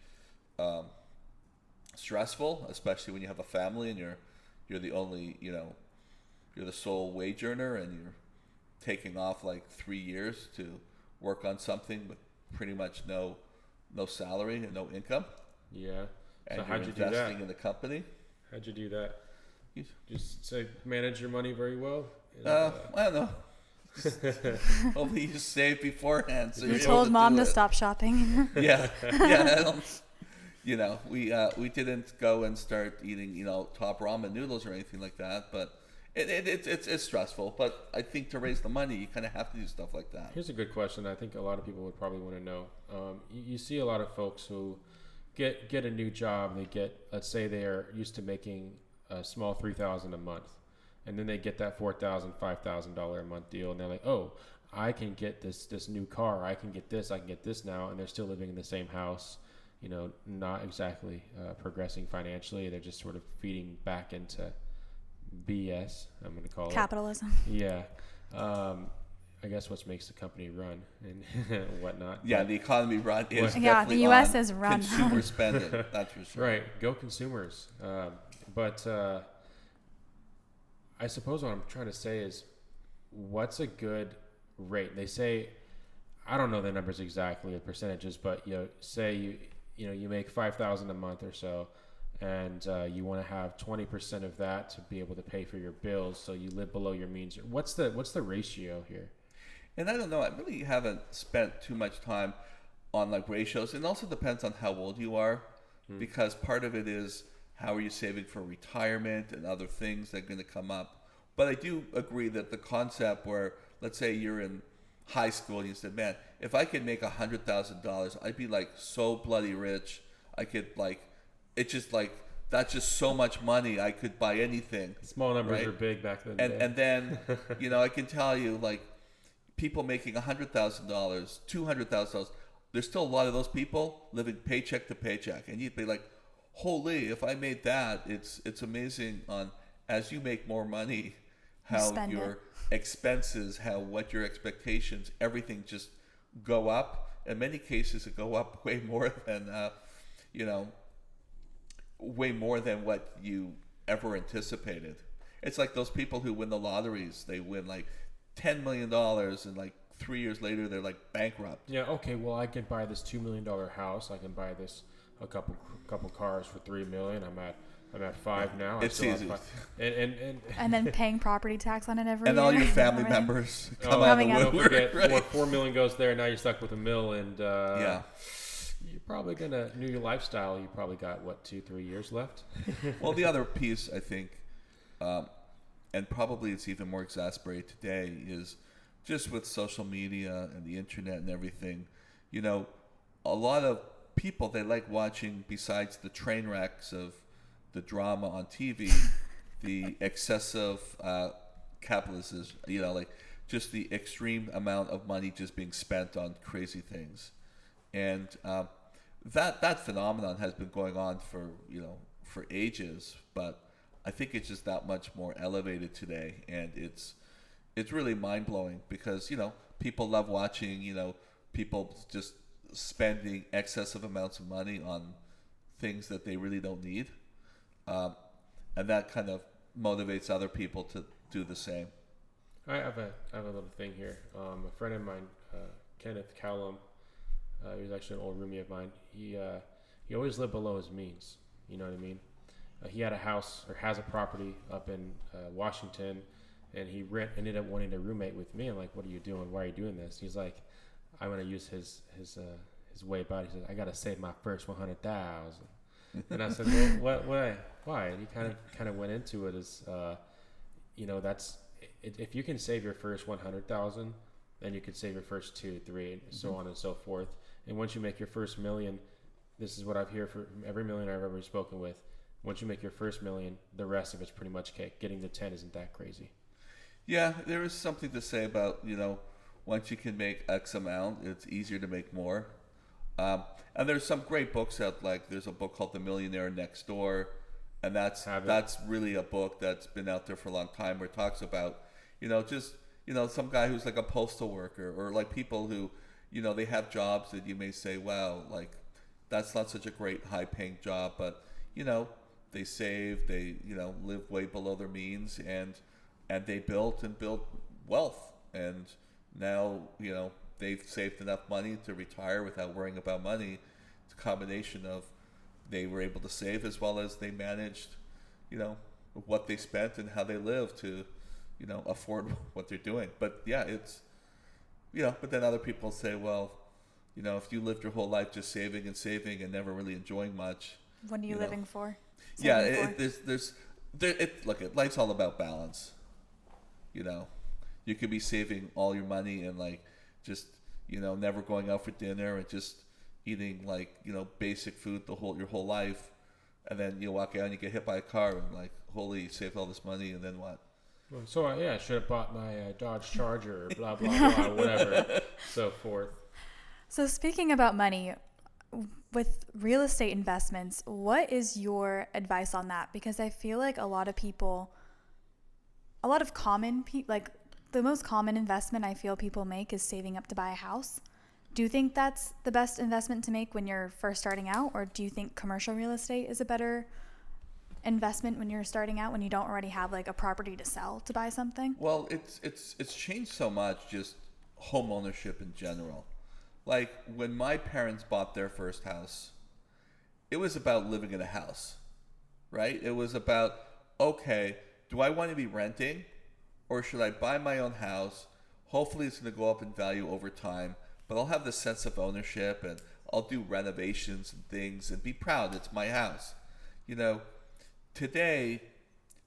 stressful, especially when you have a family and you're the only, you're the sole wage earner, and you're taking off like 3 years to work on something with pretty much no salary and no income. Yeah. And so you're investing in the company. How'd you do that? Just say manage your money very well. I don't know. Hopefully you save beforehand. So you told mom to stop shopping. Yeah. We didn't go and start eating, top ramen noodles or anything like that. But it's stressful. But I think to raise the money, you kind of have to do stuff like that. Here's a good question. I think a lot of people would probably want to know. You see a lot of folks who get a new job. They get, let's say they are used to making a small $3,000 a month. And then they get that $4,000, $5,000 a month deal, and they're like, "Oh, I can get this new car. I can get this now." And they're still living in the same house, not exactly progressing financially. They're just sort of feeding back into BS. I'm going to call capitalism. Yeah, I guess what makes the company run and whatnot. Yeah, the economy run is the U.S. is run consumer spending. That's for sure. Right, go consumers. But I suppose what I'm trying to say is, what's a good rate? They say, I don't know the numbers exactly, the percentages, but say you make $5,000 a month or so, and you want to have 20% of that to be able to pay for your bills, so you live below your means. What's the ratio here? And I don't know. I really haven't spent too much time on like ratios. It also depends on how old you are, because part of it is, how are you saving for retirement and other things that are going to come up? But I do agree that the concept where, let's say you're in high school and you said, man, if I could make $100,000, I'd be like so bloody rich. I could it's just like, that's just so much money. I could buy anything. Small numbers were big back then. And then, I can tell you, like, people making $100,000, $200,000, there's still a lot of those people living paycheck to paycheck. And you'd be like, holy, if I made that, it's amazing on, as you make more money, how your expenses, what your expectations, everything just go up. In many cases, it go up way more than, way more than what you ever anticipated. It's like those people who win the lotteries. They win like $10 million, and like 3 years later, they're like bankrupt. Yeah, okay, well, I can buy this $2 million house. I can buy this a couple cars for $3 million. I'm at 5 now. It's easy. And then paying property tax on it every and year. all your family members come out of the Don't woodwork. forget, Right? $4 million goes there. Now you're stuck with $1 million, and Yeah. you're probably gonna new your lifestyle. You probably got 2-3 years left. Well, the other piece I think, and probably it's even more exacerbated today, is just with social media and the internet and everything. You know, a lot of people, they like watching, besides the train wrecks of the drama on TV, the excessive capitalism, you know, like just the extreme amount of money just being spent on crazy things. And that phenomenon has been going on for ages, but I think it's just that much more elevated today, and it's really mind-blowing because, you know, people love watching, you know, people just spending excessive amounts of money on things that they really don't need. And that kind of motivates other people to do the same. I have a little thing here. A friend of mine, Kenneth Callum, he was actually an old roomie of mine. He always lived below his means. You know what I mean? He had a house or has a property up in Washington, and he ended up wanting to roommate with me. I'm like, "What are you doing? Why are you doing this?" He's like, "I'm gonna use his way about it." He said, "I gotta save my first 100,000." And I said, "Well, why?" And he kind of went into it as, you know, that's if you can save your first 100,000, then you could save your first 2, 3, and so on and so forth. And once you make your first $1 million, this is what I've heard from every millionaire I've ever spoken with. Once you make your first $1 million, the rest of it's pretty much cake. Getting to 10 isn't that crazy. Yeah, there is something to say about, you know, once you can make X amount, it's easier to make more. And there's some great books out, like there's a book called The Millionaire Next Door, and that's really a book that's been out there for a long time, where it talks about, you know, just, you know, some guy who's like a postal worker, or like people who, you know, they have jobs that you may say, wow, like that's not such a great high paying job, but, you know, they save, they, you know, live way below their means, and they built wealth, and now, you know, they've saved enough money to retire without worrying about money. It's a combination of they were able to save as well as they managed, you know, what they spent and how they lived to, you know, afford what they're doing. But yeah, it's, you know, but then other people say, well, you know, if you lived your whole life just saving and never really enjoying much. What are you living for? Yeah, look, life's all about balance. You know, you could be saving all your money and like just, you know, never going out for dinner and just eating like, you know, basic food your whole life, and then you walk out and you get hit by a car and like, holy, you saved all this money, and then what? So I should have bought my Dodge Charger, or blah blah blah, whatever, so forth. So speaking about money, with real estate investments, what is your advice on that? Because I feel like a lot of like the most common investment I feel people make is saving up to buy a house. Do you think that's the best investment to make when you're first starting out, or do you think commercial real estate is a better investment when you're starting out, when you don't already have like a property to sell to buy something? Well, it's changed so much, just home ownership in general. Like when my parents bought their first house, it was about living in a house, right? It was about, okay, do I want to be renting, or should I buy my own house? Hopefully it's going to go up in value over time, but I'll have this sense of ownership, and I'll do renovations and things and be proud it's my house. You know, today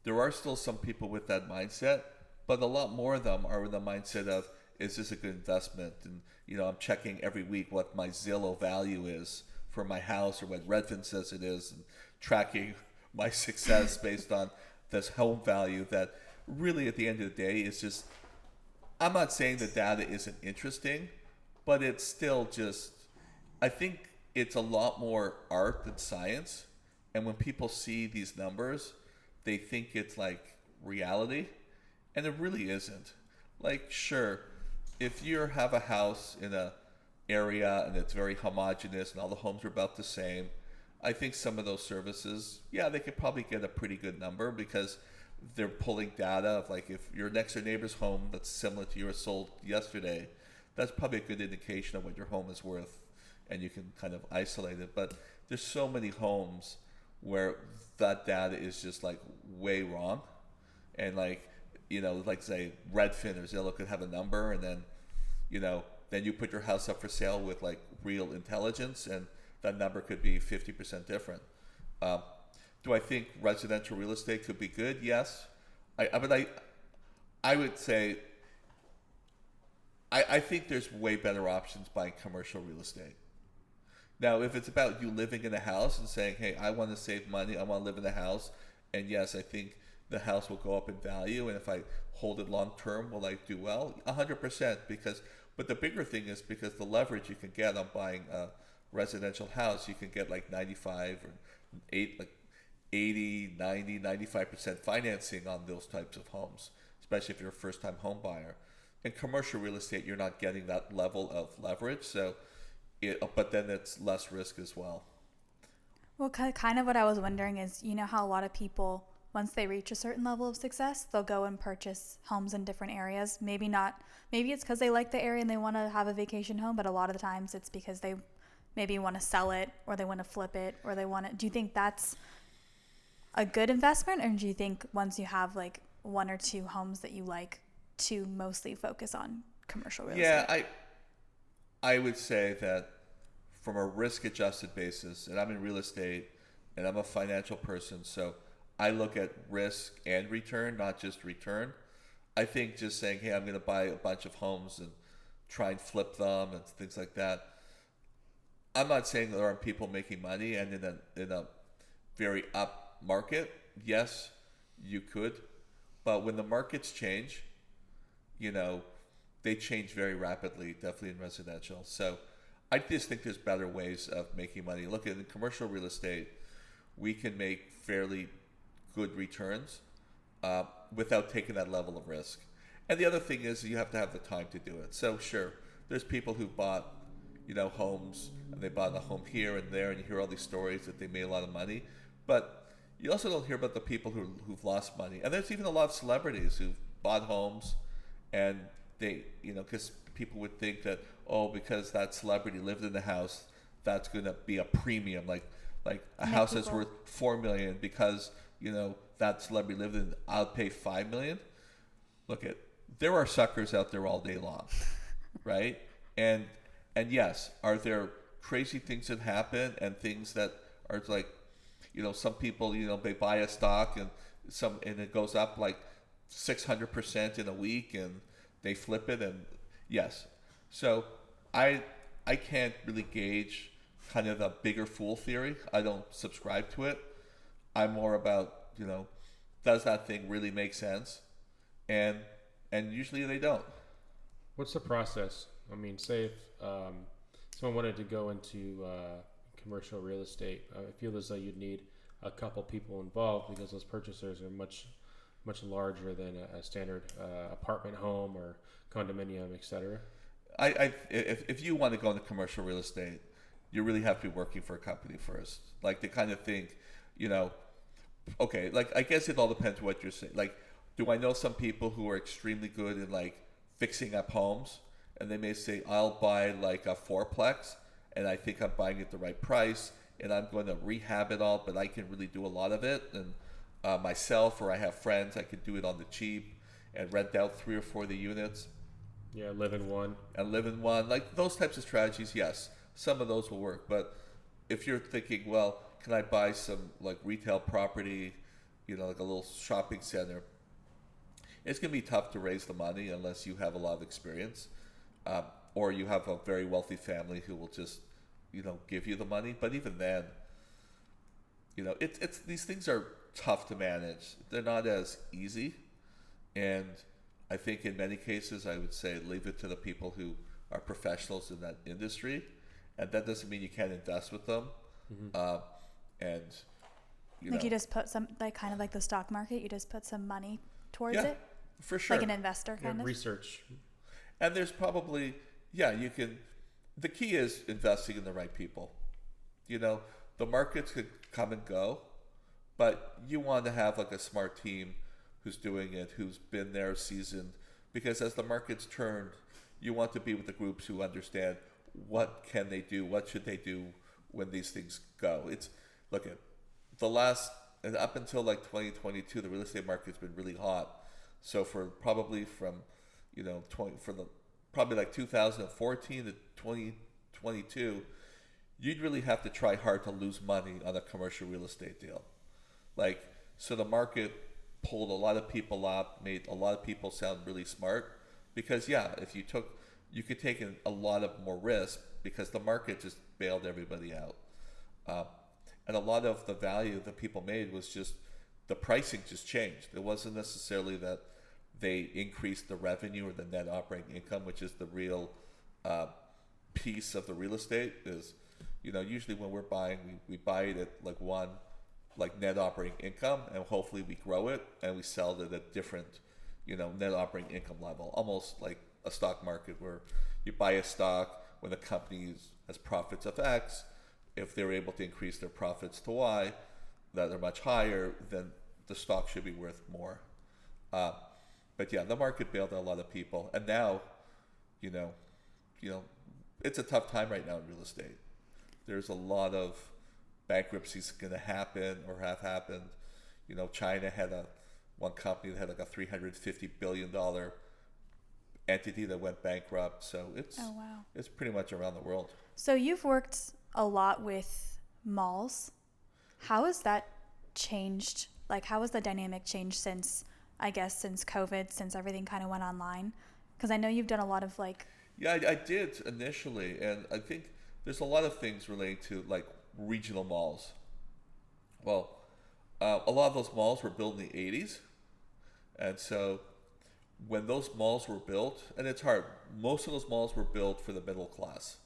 there are still some people with that mindset, but a lot more of them are in the mindset of, is this a good investment? And, you know, I'm checking every week what my Zillow value is for my house, or what Redfin says it is, and tracking my success based on this home value that really at the end of the day is just, I'm not saying the data isn't interesting, but it's still just, I think it's a lot more art than science. And when people see these numbers, they think it's like reality, and it really isn't. Like, sure, if you have a house in a area and it's very homogeneous and all the homes are about the same, I think some of those services, yeah, they could probably get a pretty good number, because they're pulling data of like, if your next door neighbor's home that's similar to yours sold yesterday, that's probably a good indication of what your home is worth, and you can kind of isolate it. But there's so many homes where that data is just like way wrong, and like, like say Redfin or Zillow could have a number, and then then you put your house up for sale with like real intelligence, and that number could be 50% different. Do I think residential real estate could be good? Yes. I would say I think there's way better options buying commercial real estate. Now, if it's about you living in a house and saying, hey, I want to save money, I want to live in a house, and yes, I think the house will go up in value, and if I hold it long term, will I do well? 100%. But the bigger thing is because the leverage you can get on buying a residential house, you can get like 95 or 80, 90, 95% financing on those types of homes, especially if you're a first-time home buyer. In commercial real estate, you're not getting that level of leverage, but then it's less risk as well. Well, kind of what I was wondering is, how a lot of people, once they reach a certain level of success, they'll go and purchase homes in different areas. Maybe it's because they like the area and they want to have a vacation home, but a lot of the times it's because they maybe want to sell it, or they want to flip it, or they want to. Do you think that's a good investment, or do you think once you have like one or two homes that you like, to mostly focus on commercial real estate? Yeah, I would say that from a risk-adjusted basis, and I'm in real estate, and I'm a financial person, so I look at risk and return, not just return. I think just saying, hey, I'm going to buy a bunch of homes and try and flip them and things like that. I'm not saying there aren't people making money, and in a very up market, yes, you could. But when the markets change, they change very rapidly, definitely in residential. So I just think there's better ways of making money. Look, in commercial real estate, we can make fairly good returns without taking that level of risk. And the other thing is you have to have the time to do it. So sure, there's people who bought, homes, and they bought a home here and there, and you hear all these stories that they made a lot of money. But you also don't hear about the people who've lost money. And there's even a lot of celebrities who've bought homes, and they, because people would think that, because that celebrity lived in the house, that's going to be a premium, like a house that's worth $4 million because that celebrity lived in. I'll pay $5 million. Look, there are suckers out there all day long, right? And yes, are there crazy things that happen and things that are like, some people, they buy a stock and it goes up like 600% in a week, and they flip it, and yes. So I can't really gauge kind of the bigger fool theory. I don't subscribe to it. I'm more about, does that thing really make sense? And usually they don't. What's the process? I mean, say if someone wanted to go into commercial real estate, I feel as though you'd need a couple people involved because those purchasers are much larger than a standard apartment home or condominium, etc. If you want to go into commercial real estate, you really have to be working for a company first. Like, they kind of think, okay, like, I guess it all depends what you're saying. Like, do I know some people who are extremely good in like fixing up homes, and they may say, I'll buy like a fourplex, and I think I'm buying it the right price, and I'm going to rehab it all, but I can really do a lot of it, and myself, or I have friends, I could do it on the cheap and rent out 3 or 4 of the units. Yeah, live in one. Like those types of strategies, yes, some of those will work. But if you're thinking, well, can I buy some like retail property, like a little shopping center, it's going to be tough to raise the money unless you have a lot of experience, or you have a very wealthy family who will just, give you the money. But even then, it's these things are tough to manage. They're not as easy, and I think in many cases I would say leave it to the people who are professionals in that industry, and that doesn't mean you can't invest with them. Mm-hmm. You just put some, like, kind of like the stock market, you just put some money towards it, for sure, like an investor kind of research. And there's probably you can. The key is investing in the right people. The markets could come and go, but you want to have like a smart team who's doing it, who's been there, seasoned, because as the markets turn, you want to be with the groups who understand what can they do, what should they do, when these things go. It's look at the last and up until like 2022, the real estate market's been really hot. So for probably from 2014 to 2022, you'd really have to try hard to lose money on a commercial real estate deal. Like, so the market pulled a lot of people up, made a lot of people sound really smart because if you could take a lot of more risk because the market just bailed everybody out. And a lot of the value that people made was just the pricing just changed. It wasn't necessarily that they increased the revenue or the net operating income, which is the real piece of the real estate. Is usually when we're buying, we buy it at like net operating income, and hopefully we grow it and we sell it at different net operating income level, almost like a stock market where you buy a stock when the company has profits of X. If they're able to increase their profits to Y, that are much higher, then the stock should be worth more. But the market bailed out a lot of people, and now, it's a tough time right now in real estate. There's a lot of bankruptcies going to happen or have happened. China had one company that had like a $350 billion entity that went bankrupt. So it's pretty much around the world. So you've worked a lot with malls. How has that changed? Like, how has the dynamic changed since COVID, since everything kind of went online? Because I know you've done a lot of Yeah, I did initially, and I think there's a lot of things relating to like regional malls. Well, a lot of those malls were built in the 80s, and so when those malls were built, and it's hard, most of those malls were built for the middle class.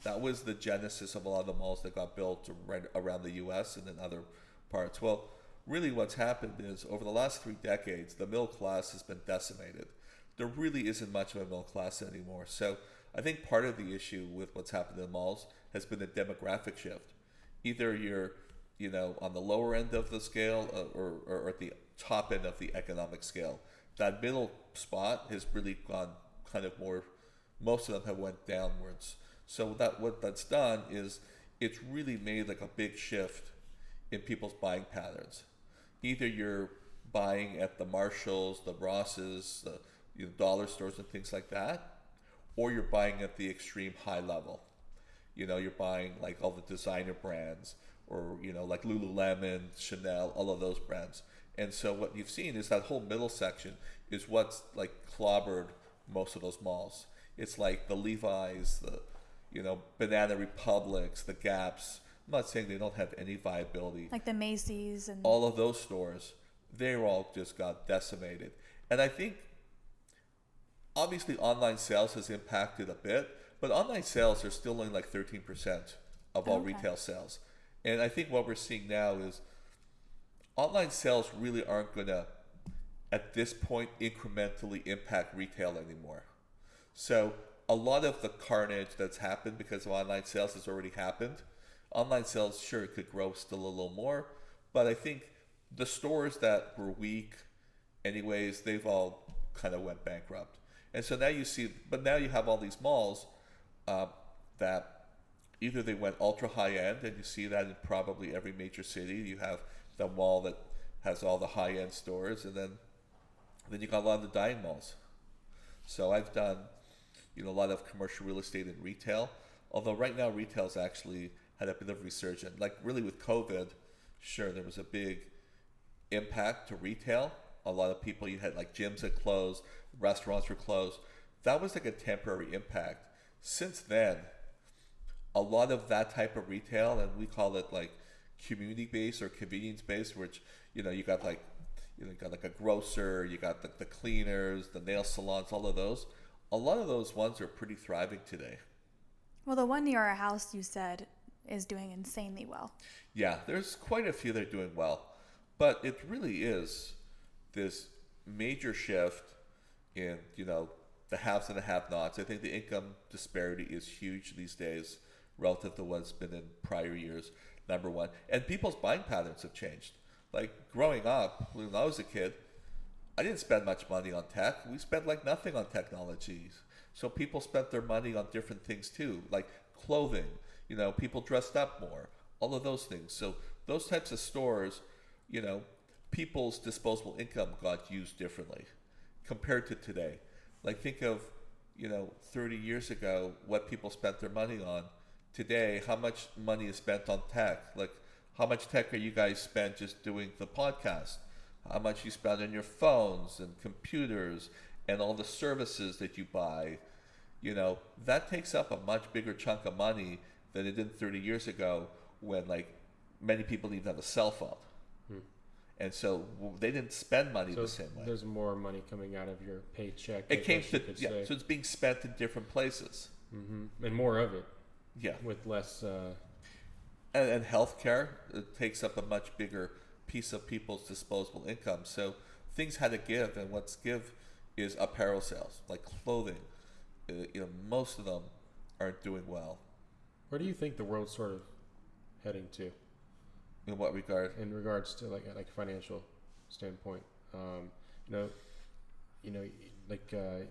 That was the genesis of a lot of the malls that got built right around the U.S. and in other parts. Well, really what's happened is over the last 3 decades, the middle class has been decimated. There really isn't much of a middle class anymore. So I think part of the issue with what's happened in malls has been a demographic shift. Either you're, on the lower end of the scale or at the top end of the economic scale. That middle spot has really gone kind of more, most of them have went downwards. So what that's done is it's really made like a big shift in people's buying patterns. Either you're buying at the Marshalls, the Rosses, the dollar stores and things like that, or you're buying at the extreme high level. You're buying like all the designer brands or, like Lululemon, Chanel, all of those brands. And so what you've seen is that whole middle section is what's like clobbered most of those malls. It's like the Levi's, the Banana Republics, the Gaps. I'm not saying they don't have any viability. like the Macy's and all of those stores, they all just got decimated. And I think obviously online sales has impacted a bit, but online sales are still only like 13% of all retail sales. And I think what we're seeing now is online sales really aren't going to, at this point, incrementally impact retail anymore. So a lot of the carnage that's happened because of online sales has already happened. Online sales, sure, it could grow still a little more, but I think the stores that were weak anyways, they've all kind of went bankrupt. And so now you have all these malls that either they went ultra high end, and you see that in probably every major city. You have the mall that has all the high end stores, and then you got a lot of the dying malls. So I've done a lot of commercial real estate and retail, although right now retail's actually had a bit of resurgence. Like really with COVID, sure, there was a big impact to retail. A lot of people, you had like gyms that closed, restaurants were closed. That was like a temporary impact. Since then, a lot of that type of retail, and we call it like community-based or convenience-based, which, you got like a grocer, you got the cleaners, the nail salons, all of those. A lot of those ones are pretty thriving today. Well, the one near our house you said is doing insanely well. Yeah, there's quite a few that are doing well. But it really is this major shift in, the haves and the have-nots. I think the income disparity is huge these days relative to what's been in prior years, number one. And people's buying patterns have changed. Like growing up, when I was a kid, I didn't spend much money on tech. We spent like nothing on technology. So people spent their money on different things too, like clothing. People dressed up more, all of those things. So those types of stores, people's disposable income got used differently compared to today. Like think of, 30 years ago, what people spent their money on. Today, how much money is spent on tech? Like how much tech are you guys spent just doing the podcast? How much you spend on your phones and computers and all the services that you buy? That takes up a much bigger chunk of money than it did 30 years ago when like many people didn't even have a cell phone. And so they didn't spend money the same way. There's more money coming out of your paycheck. It came to, so it's being spent in different places. And more of it. Yeah. With less... And healthcare, it takes up a much bigger piece of people's disposable income. So things had to give, and what's give is apparel sales, like clothing. Most of them aren't doing well. Where do you think the world's sort of heading to? In what regard? In regards to like financial standpoint, you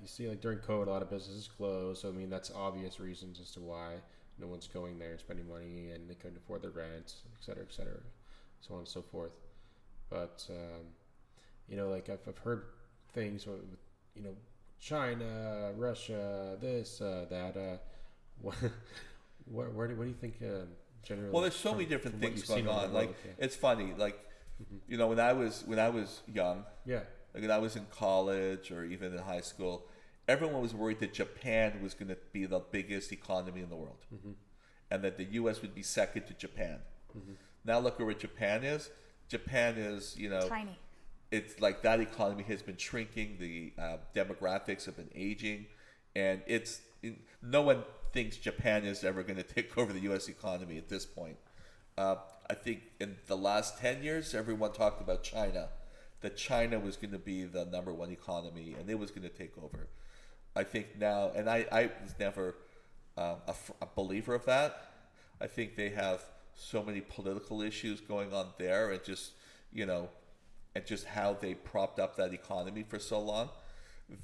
see like during COVID, a lot of businesses closed. So I mean, that's obvious reasons as to why no one's going there and spending money, and they couldn't afford their rent, et cetera, so on and so forth. But like I've heard things with China, Russia, this, that. Where do you think? Generally, well, there's so many different things going on. Like it's funny. Like when I was young, like when I was in college or even in high school, everyone was worried that Japan was going to be the biggest economy in the world, and that the U.S. would be second to Japan. Now look at where Japan is. Japan is tiny. It's like that economy has been shrinking. The demographics have been aging, and no one thinks Japan is ever going to take over the U.S. economy at this point. I think in the last 10 years, everyone talked about China, that China was going to be the number one economy and it was going to take over. I think now, and I was never a believer of that. I think they have so many political issues going on there, and just how they propped up that economy for so long.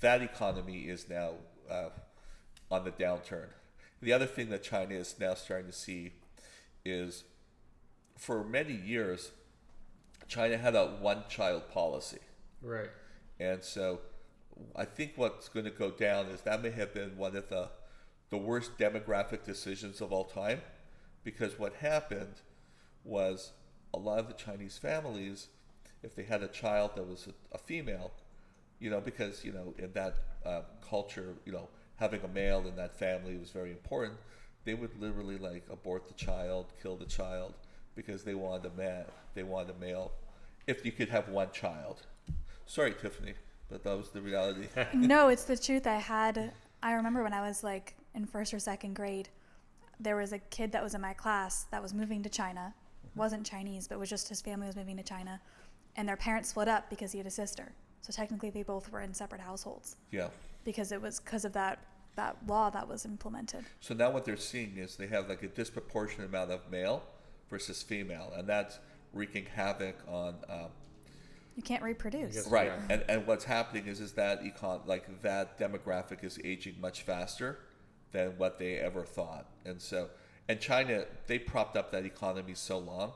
That economy is now on the downturn. The other thing that China is now starting to see is, for many years, China had a one-child policy. Right. And so I think what's going to go down is that may have been one of the worst demographic decisions of all time, because what happened was a lot of the Chinese families, if they had a child that was a female, because, in that culture, having a male in that family was very important, they would literally like abort the child, kill the child, because they wanted a man, they wanted a male. If you could have one child. Sorry, Tiffany, but that was the reality. No, it's the truth. I remember when I was like in first or second grade, there was a kid that was in my class that was moving to China, wasn't Chinese, but was just his family was moving to China, and their parents split up because he had a sister. So technically they both were in separate households. Yeah. Because it was because of that law that was implemented. So now what they're seeing is they have like a disproportionate amount of male versus female, and that's wreaking havoc on... you can't reproduce. Right. Yeah. And what's happening is that that demographic is aging much faster than what they ever thought. And China, they propped up that economy so long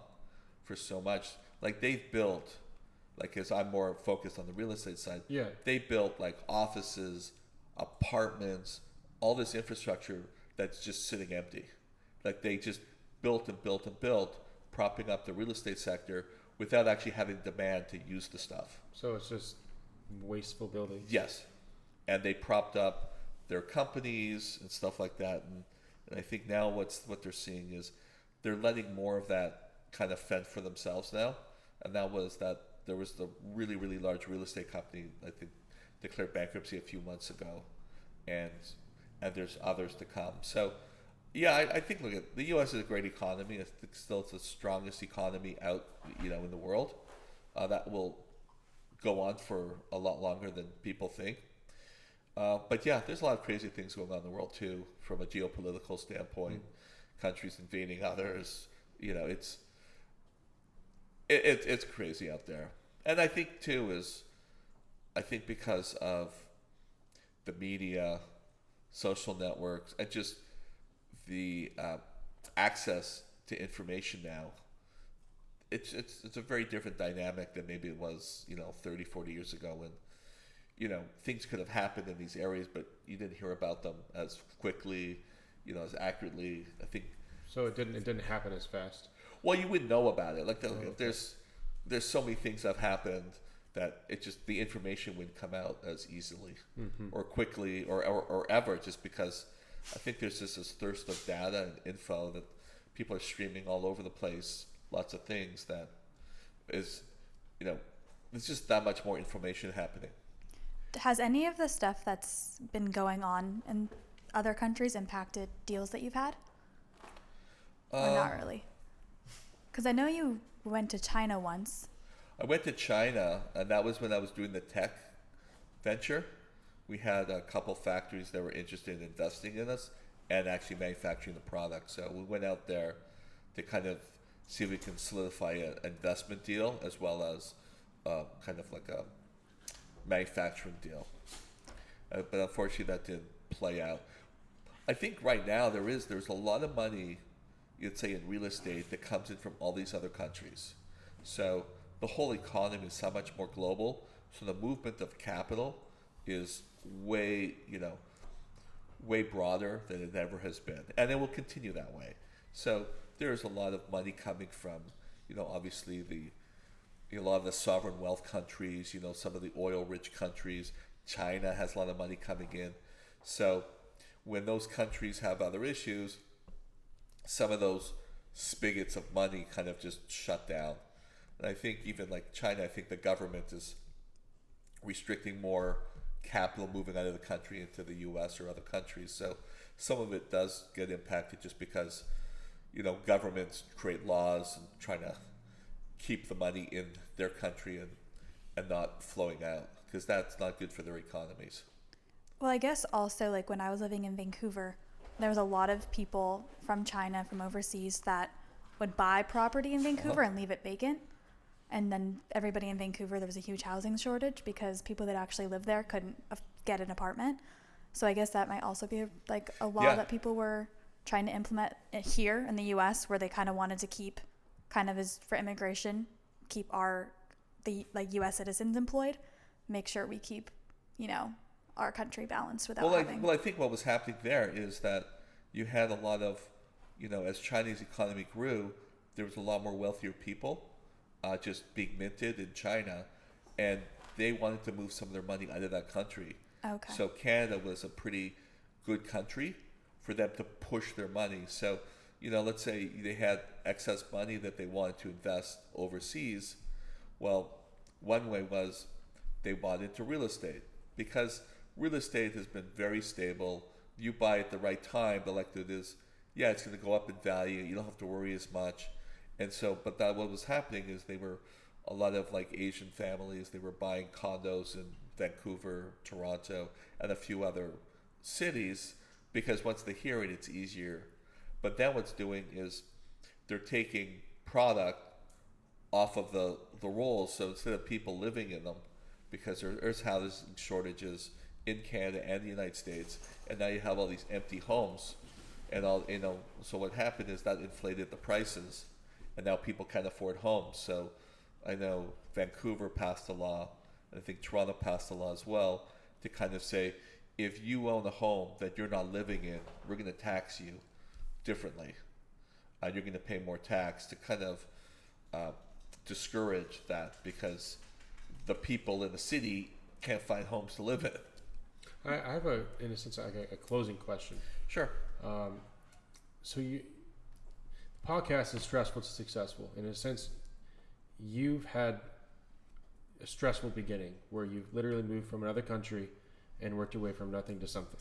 for so much. Like they've built, like as I'm more focused on the real estate side, they built like offices, apartments, all this infrastructure that's just sitting empty. Like they just built and built and built, propping up the real estate sector without actually having demand to use the stuff. So it's just wasteful buildings. Yes. And they propped up their companies and stuff like that. And I think now what they're seeing is they're letting more of that kind of fend for themselves now. And that was that there was the really, really large real estate company, I think, declared bankruptcy a few months ago. And there's others to come. So, yeah, I think, look, the U.S. is a great economy. I think still it's the strongest economy out, in the world. That will go on for a lot longer than people think. But yeah, there's a lot of crazy things going on in the world too, from a geopolitical standpoint. Countries invading others, it's crazy out there. And I think too because of the media, social networks, and just the access to information now, it's a very different dynamic than maybe it was 30, 40 years ago when things could have happened in these areas, but you didn't hear about them as quickly, as accurately. I think So it didn't happen as fast. well, you wouldn't know about it. Like there's so many things that have happened that the information wouldn't come out as easily or quickly or ever, just because I think there's just this thirst of data and info that people are streaming all over the place. Lots of things that is, there's just that much more information happening. Has any of the stuff that's been going on in other countries impacted deals that you've had? Or not really? Because I know you went to China once. I went to China, and that was when I was doing the tech venture. We had a couple factories that were interested in investing in us and actually manufacturing the product. So we went out there to kind of see if we can solidify an investment deal as well as kind of like a manufacturing deal. But unfortunately, that didn't play out. I think right now there's a lot of money, you'd say, in real estate that comes in from all these other countries. So the whole economy is so much more global. So the movement of capital is way broader than it ever has been, and it will continue that way. So there's a lot of money coming from, obviously a lot of the sovereign wealth countries, some of the oil-rich countries. China has a lot of money coming in. So when those countries have other issues, some of those spigots of money kind of just shut down. And I think even like China, I think the government is restricting more capital moving out of the country into the U.S. or other countries. So some of it does get impacted just because, governments create laws and trying to keep the money in their country and not flowing out, because that's not good for their economies. Well, I guess also, like, when I was living in Vancouver, there was a lot of people from China, from overseas, that would buy property in Vancouver and leave it vacant. And then everybody in Vancouver, there was a huge housing shortage because people that actually lived there couldn't get an apartment. So I guess that might also be like a law that people were trying to implement here in the U.S., where they kind of wanted to keep, kind of as for immigration, keep the U.S. citizens employed, make sure we keep, our country balanced without having. Well, I think what was happening there is that you had a lot of, as Chinese economy grew, there was a lot more wealthier people just being minted in China, and they wanted to move some of their money out of that country. Okay. So Canada was a pretty good country for them to push their money. So, let's say they had excess money that they wanted to invest overseas. Well, one way was they bought into real estate, because real estate has been very stable. You buy at the right time, the likelihood is, it's going to go up in value. You don't have to worry as much. And so, but what was happening is they were a lot of like Asian families. They were buying condos in Vancouver, Toronto, and a few other cities, because once they hear it, it's easier. But then what's doing is they're taking product off of the rolls. So instead of people living in them, because there's housing shortages in Canada and the United States, and now you have all these empty homes, and so what happened is that inflated the prices, and now people can't afford homes. So I know Vancouver passed a law, and I think Toronto passed a law as well, to kind of say, if you own a home that you're not living in, we're going to tax you differently. You're going to pay more tax, to kind of discourage that, because the people in the city can't find homes to live in. I have in a sense, a closing question. Sure. So the podcast is stressful to successful. In a sense, you've had a stressful beginning where you've literally moved from another country and worked your way from nothing to something,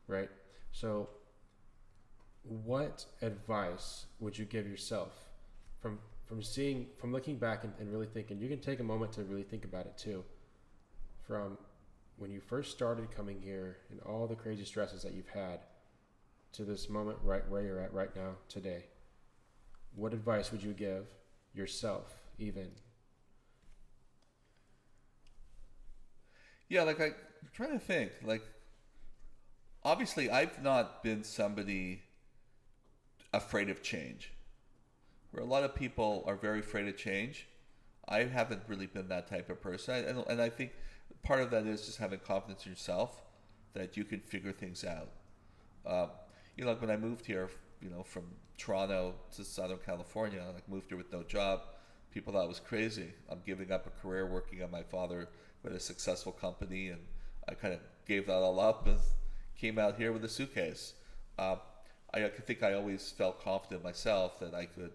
right? So what advice would you give yourself from looking back and really thinking? You can take a moment to really think about it too, from when you first started coming here and all the crazy stresses that you've had to this moment right where you're at right now today. What advice would you give yourself even? Yeah, I'm trying to think. Obviously, I've not been somebody. afraid of change. Where a lot of people are very afraid of change, I haven't really been that type of person. And I think part of that is just having confidence in yourself that you can figure things out. Like when I moved here, from Toronto to Southern California, I moved here with no job. People thought I was crazy. I'm giving up a career working on my father with a successful company, and I kind of gave that all up and came out here with a suitcase. I think I always felt confident myself that I could,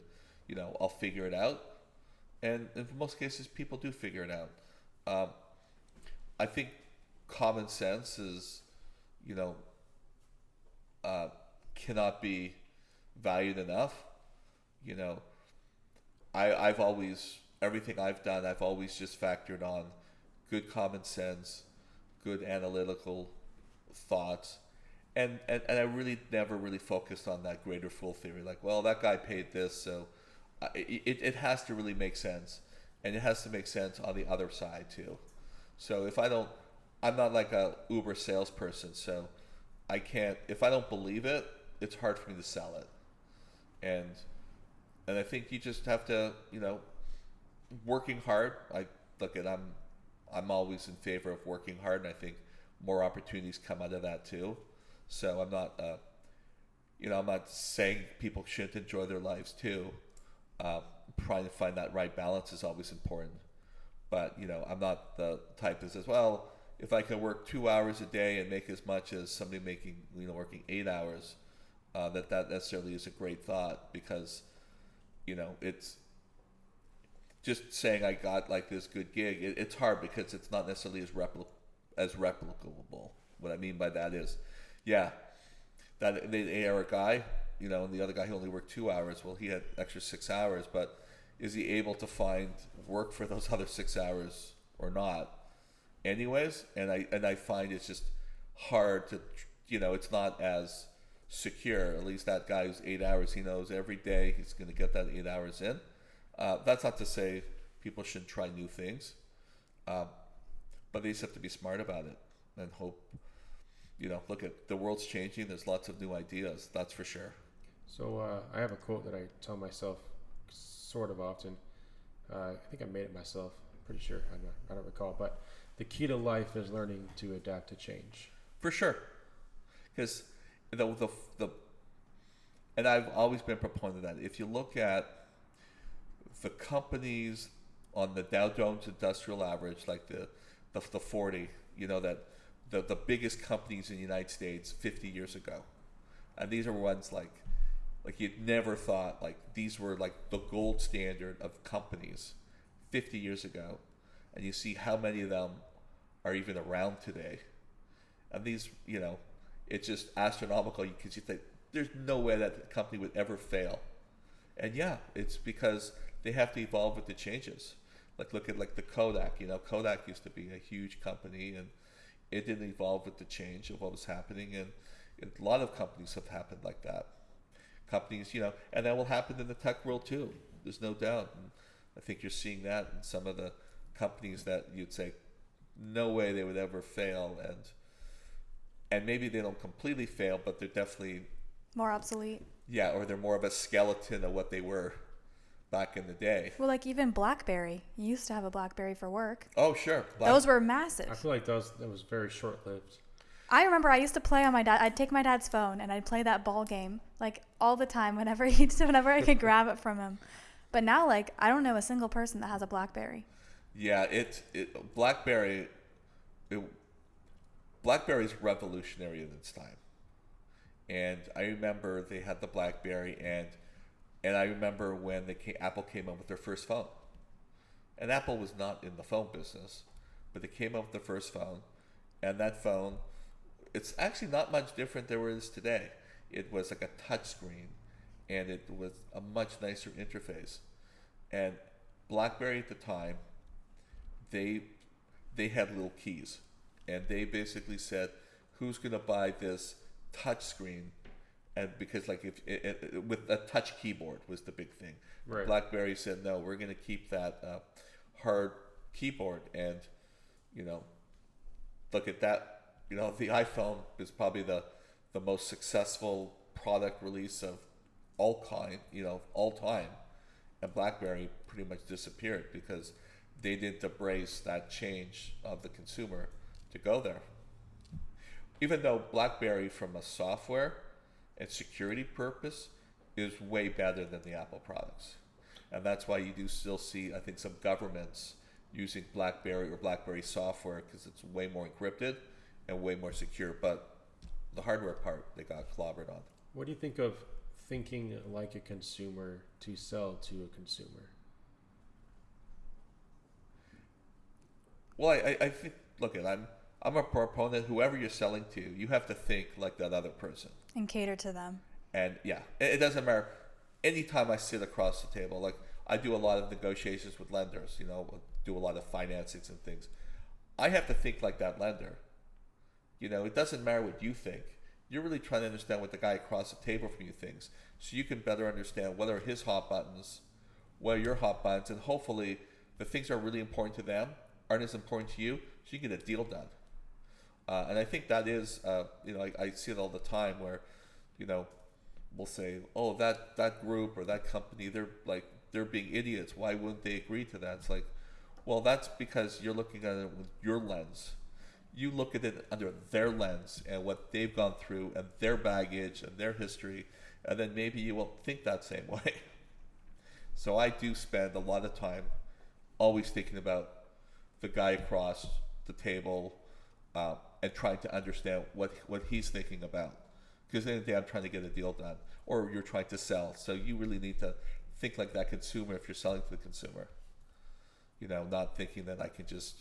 I'll figure it out. And in most cases, people do figure it out. I think common sense is, cannot be valued enough. I've always, everything I've done, I've always just factored on good common sense, good analytical thoughts. And I really never really focused on that greater fool theory. Like, well, that guy paid this, so it has to really make sense. And it has to make sense on the other side too. So I'm not like a Uber salesperson, so I can't, if I don't believe it, it's hard for me to sell it. And I think you just have to, working hard. I'm always in favor of working hard, and I think more opportunities come out of that too. So I'm not, I'm not saying people shouldn't enjoy their lives too. Trying to find that right balance is always important. But, I'm not the type that says, well, if I can work 2 hours a day and make as much as somebody making, working 8 hours, that necessarily is a great thought, because, it's just saying I got like this good gig. It's hard because it's not necessarily as replicable. What I mean by that is, that they are a guy, and the other guy who only worked 2 hours. Well, he had extra 6 hours, but is he able to find work for those other 6 hours or not? Anyways, and I find it's just hard to, it's not as secure. At least that guy who's 8 hours, he knows every day he's going to get that 8 hours in. That's not to say people shouldn't try new things, but they just have to be smart about it and hope. Look at the world's changing. There's lots of new ideas. That's for sure. So I have a quote that I tell myself sort of often. I think I made it myself. Pretty sure. I don't recall. But the key to life is learning to adapt to change. For sure. Because and I've always been a proponent of that. If you look at the companies on the Dow Jones Industrial Average, like the 40, that the biggest companies in the United States 50 years ago, and these are ones like you'd never thought, like these were like the gold standard of companies 50 years ago, and you see how many of them are even around today, and these, it's just astronomical, because you think there's no way that company would ever fail. And it's because they have to evolve with the changes. Like look at like the Kodak. Kodak used to be a huge company, and it didn't evolve with the change of what was happening. And a lot of companies have happened like that. Companies, and that will happen in the tech world too. There's no doubt. And I think you're seeing that in some of the companies that you'd say, no way they would ever fail. And maybe they don't completely fail, but they're definitely more obsolete. Yeah, or they're more of a skeleton of what they were back in the day. Well, like even BlackBerry. You used to have a BlackBerry for work. Oh, sure. Those were massive. I feel like that was very short-lived. I remember I used to play on my dad. I'd take my dad's phone and I'd play that ball game like all the time whenever I could grab it from him. But now, like, I don't know a single person that has a BlackBerry. Yeah, BlackBerry's revolutionary in its time. And I remember they had the BlackBerry, and I remember when Apple came up with their first phone. And Apple was not in the phone business, but they came up with the first phone. And that phone, it's actually not much different than it is today. It was like a touch screen, and it was a much nicer interface. And BlackBerry at the time, they had little keys, and they basically said, who's going to buy this touch screen? And because like if with a touch keyboard was the big thing. Right. BlackBerry said, no, we're going to keep that hard keyboard. And look at that. The iPhone is probably the most successful product release of all kind, all time, and BlackBerry pretty much disappeared because they didn't embrace that change of the consumer to go there. Even though BlackBerry, from a software and security purpose, is way better than the Apple products. And that's why you do still see, I think, some governments using BlackBerry or BlackBerry software because it's way more encrypted and way more secure. But the hardware part, they got clobbered on. What do you think of thinking like a consumer to sell to a consumer? Well, I think, look, I'm a proponent, whoever you're selling to, you have to think like that other person. And cater to them. And yeah, it doesn't matter. Anytime I sit across the table, like I do a lot of negotiations with lenders, do a lot of financings and things. I have to think like that lender. It doesn't matter what you think. You're really trying to understand what the guy across the table from you thinks, so you can better understand what are his hot buttons, what are your hot buttons, and hopefully the things that are really important to them aren't as important to you, so you get a deal done. And I think that is, I see it all the time where, we'll say, oh, that group or that company, they're being idiots. Why wouldn't they agree to that? It's like, well, that's because you're looking at it with your lens. You look at it under their lens and what they've gone through and their baggage and their history, and then maybe you won't think that same way. So I do spend a lot of time always thinking about the guy across the table and trying to understand what he's thinking about. Because at the end of the day, I'm trying to get a deal done, or you're trying to sell. So you really need to think like that consumer if you're selling to the consumer. Not thinking that I can just,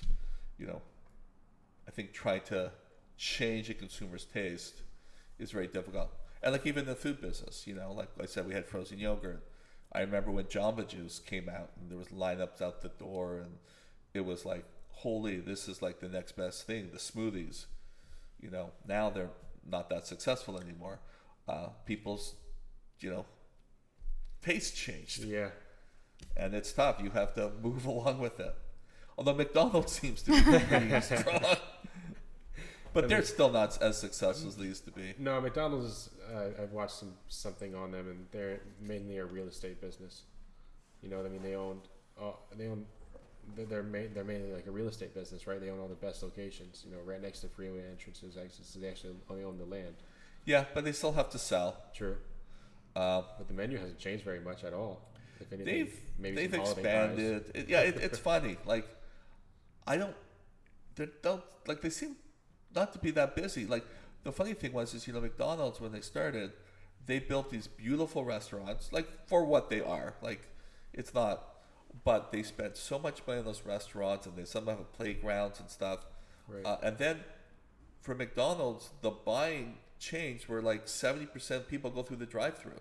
I think trying to change a consumer's taste is very difficult. And like even the food business, like I said, we had frozen yogurt. I remember when Jamba Juice came out and there was lineups out the door and it was like, holy, this is like the next best thing, the smoothies. Now they're not that successful anymore. People's, taste changed. Yeah. And it's tough. You have to move along with it. Although McDonald's seems to be pretty strong. But they're still not as successful as they used to be. No, McDonald's, I've watched something on them, and they're mainly a real estate business. You know what I mean? They're mainly like a real estate business, right? They own all the best locations, right next to freeway entrances, exits. They actually only own the land. Yeah, but they still have to sell. True. But the menu hasn't changed very much at all. If anything, they've expanded. It's funny. Like, they seem not to be that busy. Like, the funny thing was McDonald's, when they started, they built these beautiful restaurants, like, for what they are. Like, it's not, but they spent so much money on those restaurants, and they somehow have playgrounds and stuff. Right. And then for McDonald's, the buying changed where like 70% of people go through the drive-thru.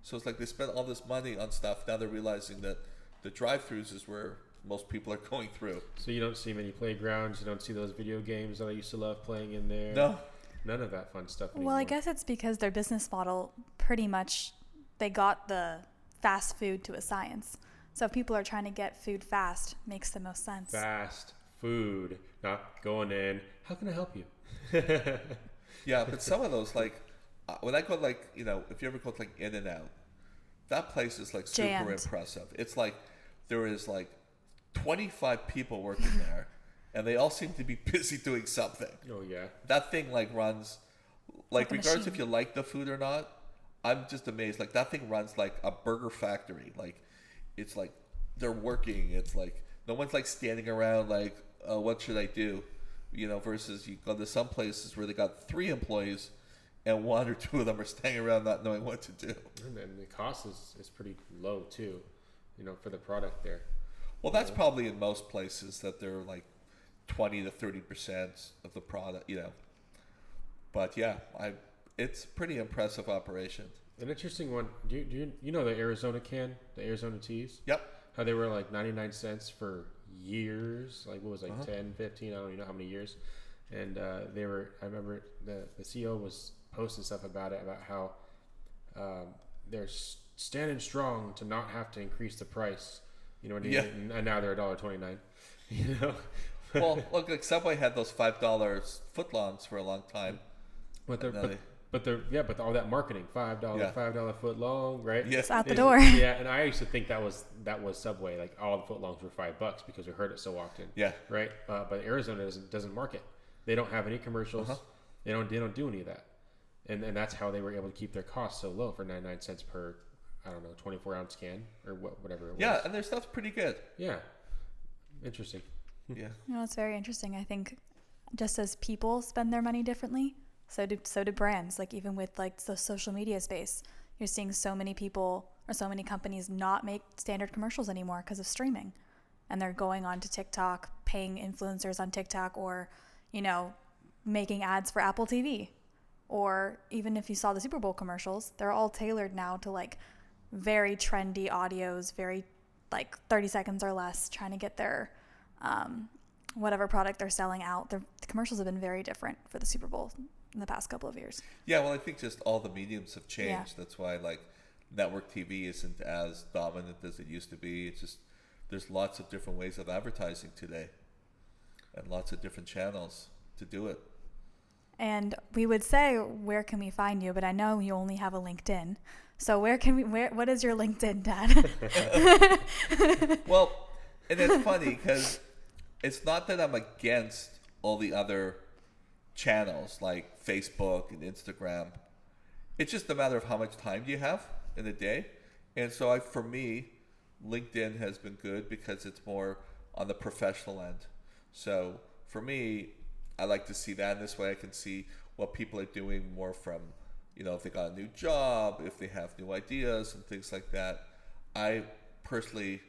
So it's like they spent all this money on stuff. Now they're realizing that the drive-thrus is where most people are going through. So you don't see many playgrounds. You don't see those video games that I used to love playing in there. No. None of that fun stuff anymore. Well, I guess it's because their business model pretty much, they got the fast food to a science. So if people are trying to get food fast, makes the most sense. Fast food, not going in. How can I help you? Yeah, but some of those, like, when I go, like, if you ever go to, like, In-N-Out, that place is, like, super impressive. It's like there is, like, 25 people working there, and they all seem to be busy doing something. Oh, yeah. That thing, like, runs, like regardless machine. if you like the food or not, I'm just amazed. Like, that thing runs like a burger factory. Like, it's like they're working. It's like no one's, like, standing around like, oh, what should I do? Versus you go to some places where they got 3 employees and 1 or 2 of them are standing around not knowing what to do. And then the cost is pretty low too, for the product there. Well, that's probably in most places that they're like 20 to 30% of the product, But yeah, it's pretty impressive operation. An interesting one. Do you know the Arizona can, the Arizona teas? Yep. How they were like 99 cents for years, like what was 10, 15, I don't even know how many years. And I remember the CEO was posting stuff about it, about how they're standing strong to not have to increase the price. Yeah. And now they're $1.29. Well, look, like Subway had those $5 footlongs for a long time. But but all that marketing, $5 foot long, right? Yes. It's out the door. Yeah, and I used to think that was Subway. Like all the footlongs were $5 because we heard it so often. Yeah. Right. But Arizona doesn't market. They don't have any commercials. They don't do any of that, and that's how they were able to keep their costs so low for 99 cents per, I don't know, 24-ounce can or whatever it was. Yeah, and their stuff's pretty good. Yeah. Interesting. Yeah. It's very interesting. I think just as people spend their money differently, so do brands. Like even with like the social media space, you're seeing so many people or so many companies not make standard commercials anymore because of streaming, and they're going on to TikTok, paying influencers on TikTok, or making ads for Apple TV. Or even if you saw the Super Bowl commercials, they're all tailored now to like very trendy audios, very like 30 seconds or less, trying to get their whatever product they're selling out. The commercials have been very different for the Super Bowl in the past couple of years. Yeah, well, I think just all the mediums have changed. Yeah. That's why like network TV isn't as dominant as it used to be. It's just there's lots of different ways of advertising today and lots of different channels to do it. And we would say, where can we find you? But I know you only have a LinkedIn. So what is your LinkedIn, Dad? Well, and it's funny because it's not that I'm against all the other channels like Facebook and Instagram. It's just a matter of how much time do you have in a day. And so for me, LinkedIn has been good because it's more on the professional end. So for me, I like to see that. This way I can see what people are doing more from, if they got a new job, if they have new ideas and things like that. I personally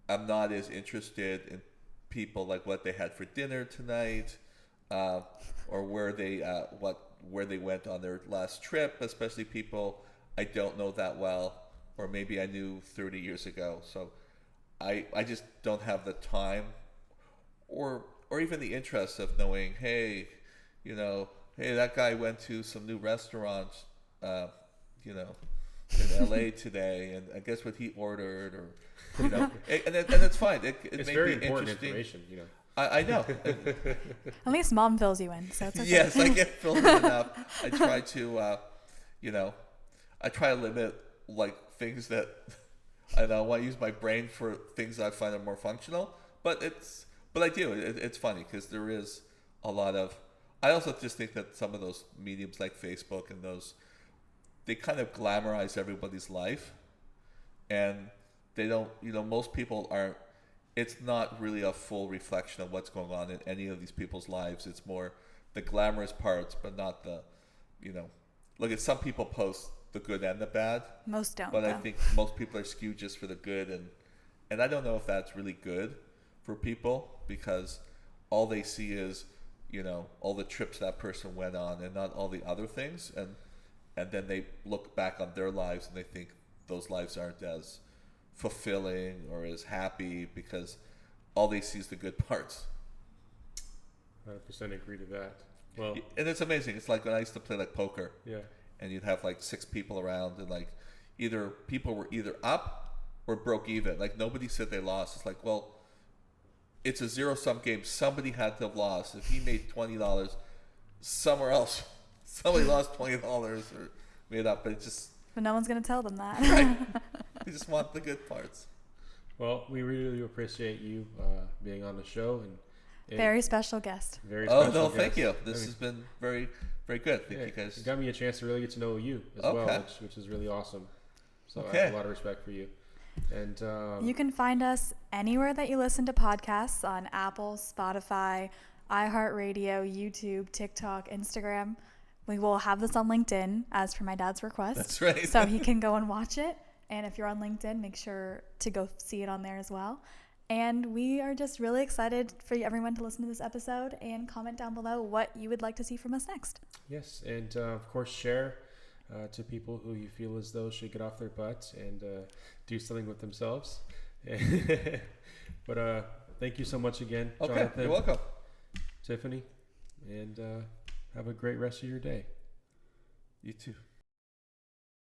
am not as interested in people like what they had for dinner tonight, or where they went on their last trip, especially people I don't know that well, or maybe I knew 30 years ago. So I just don't have the time or even the interest of knowing, hey, that guy went to some new restaurants, in LA today, and I guess what he ordered, or and it's fine. It's may very be important interesting. information, I know. At least Mom fills you in, so it's okay. Yes, I get filled in enough. I try to, I try to limit like things that I want to use my brain for things that I find are more functional. But I do. It's funny because there is a lot of. I also just think that some of those mediums like Facebook and they kind of glamorize everybody's life, and they don't. Most people aren't. It's not really a full reflection of what's going on in any of these people's lives. It's more the glamorous parts, but not the, look at some people post the good and the bad. Most don't. But though. I think most people are skewed just for the good, and I don't know if that's really good for people because all they see is, all the trips that person went on and not all the other things, and then they look back on their lives and they think those lives aren't as fulfilling or as happy because all they see is the good parts. 100% agree to that. Well, and it's amazing. It's like when I used to play like poker. Yeah. And you'd have like 6 people around, and like people were either up or broke even. Like nobody said they lost. It's like, well, it's a zero-sum game. Somebody had to have lost. If he made $20 somewhere else, somebody lost $20 or made up. But But no one's going to tell them that. Right. We just want the good parts. Well, we really appreciate you being on the show and Very special guest. Very special guest. Thank you. This has been very, very good. Thank you guys. It got me a chance to really get to know you as well, which is really awesome. So I have a lot of respect for you. And you can find us anywhere that you listen to podcasts, on Apple, Spotify, iHeartRadio, YouTube, TikTok, Instagram. We will have this on LinkedIn as per my dad's request. That's right. So he can go and watch it. And if you're on LinkedIn, make sure to go see it on there as well. And we are just really excited for everyone to listen to this episode and comment down below what you would like to see from us next. Yes, and of course share to people who you feel as though should get off their butts and do something with themselves. But thank you so much again, Jonathan. You're welcome. Tiffany, and have a great rest of your day. You too.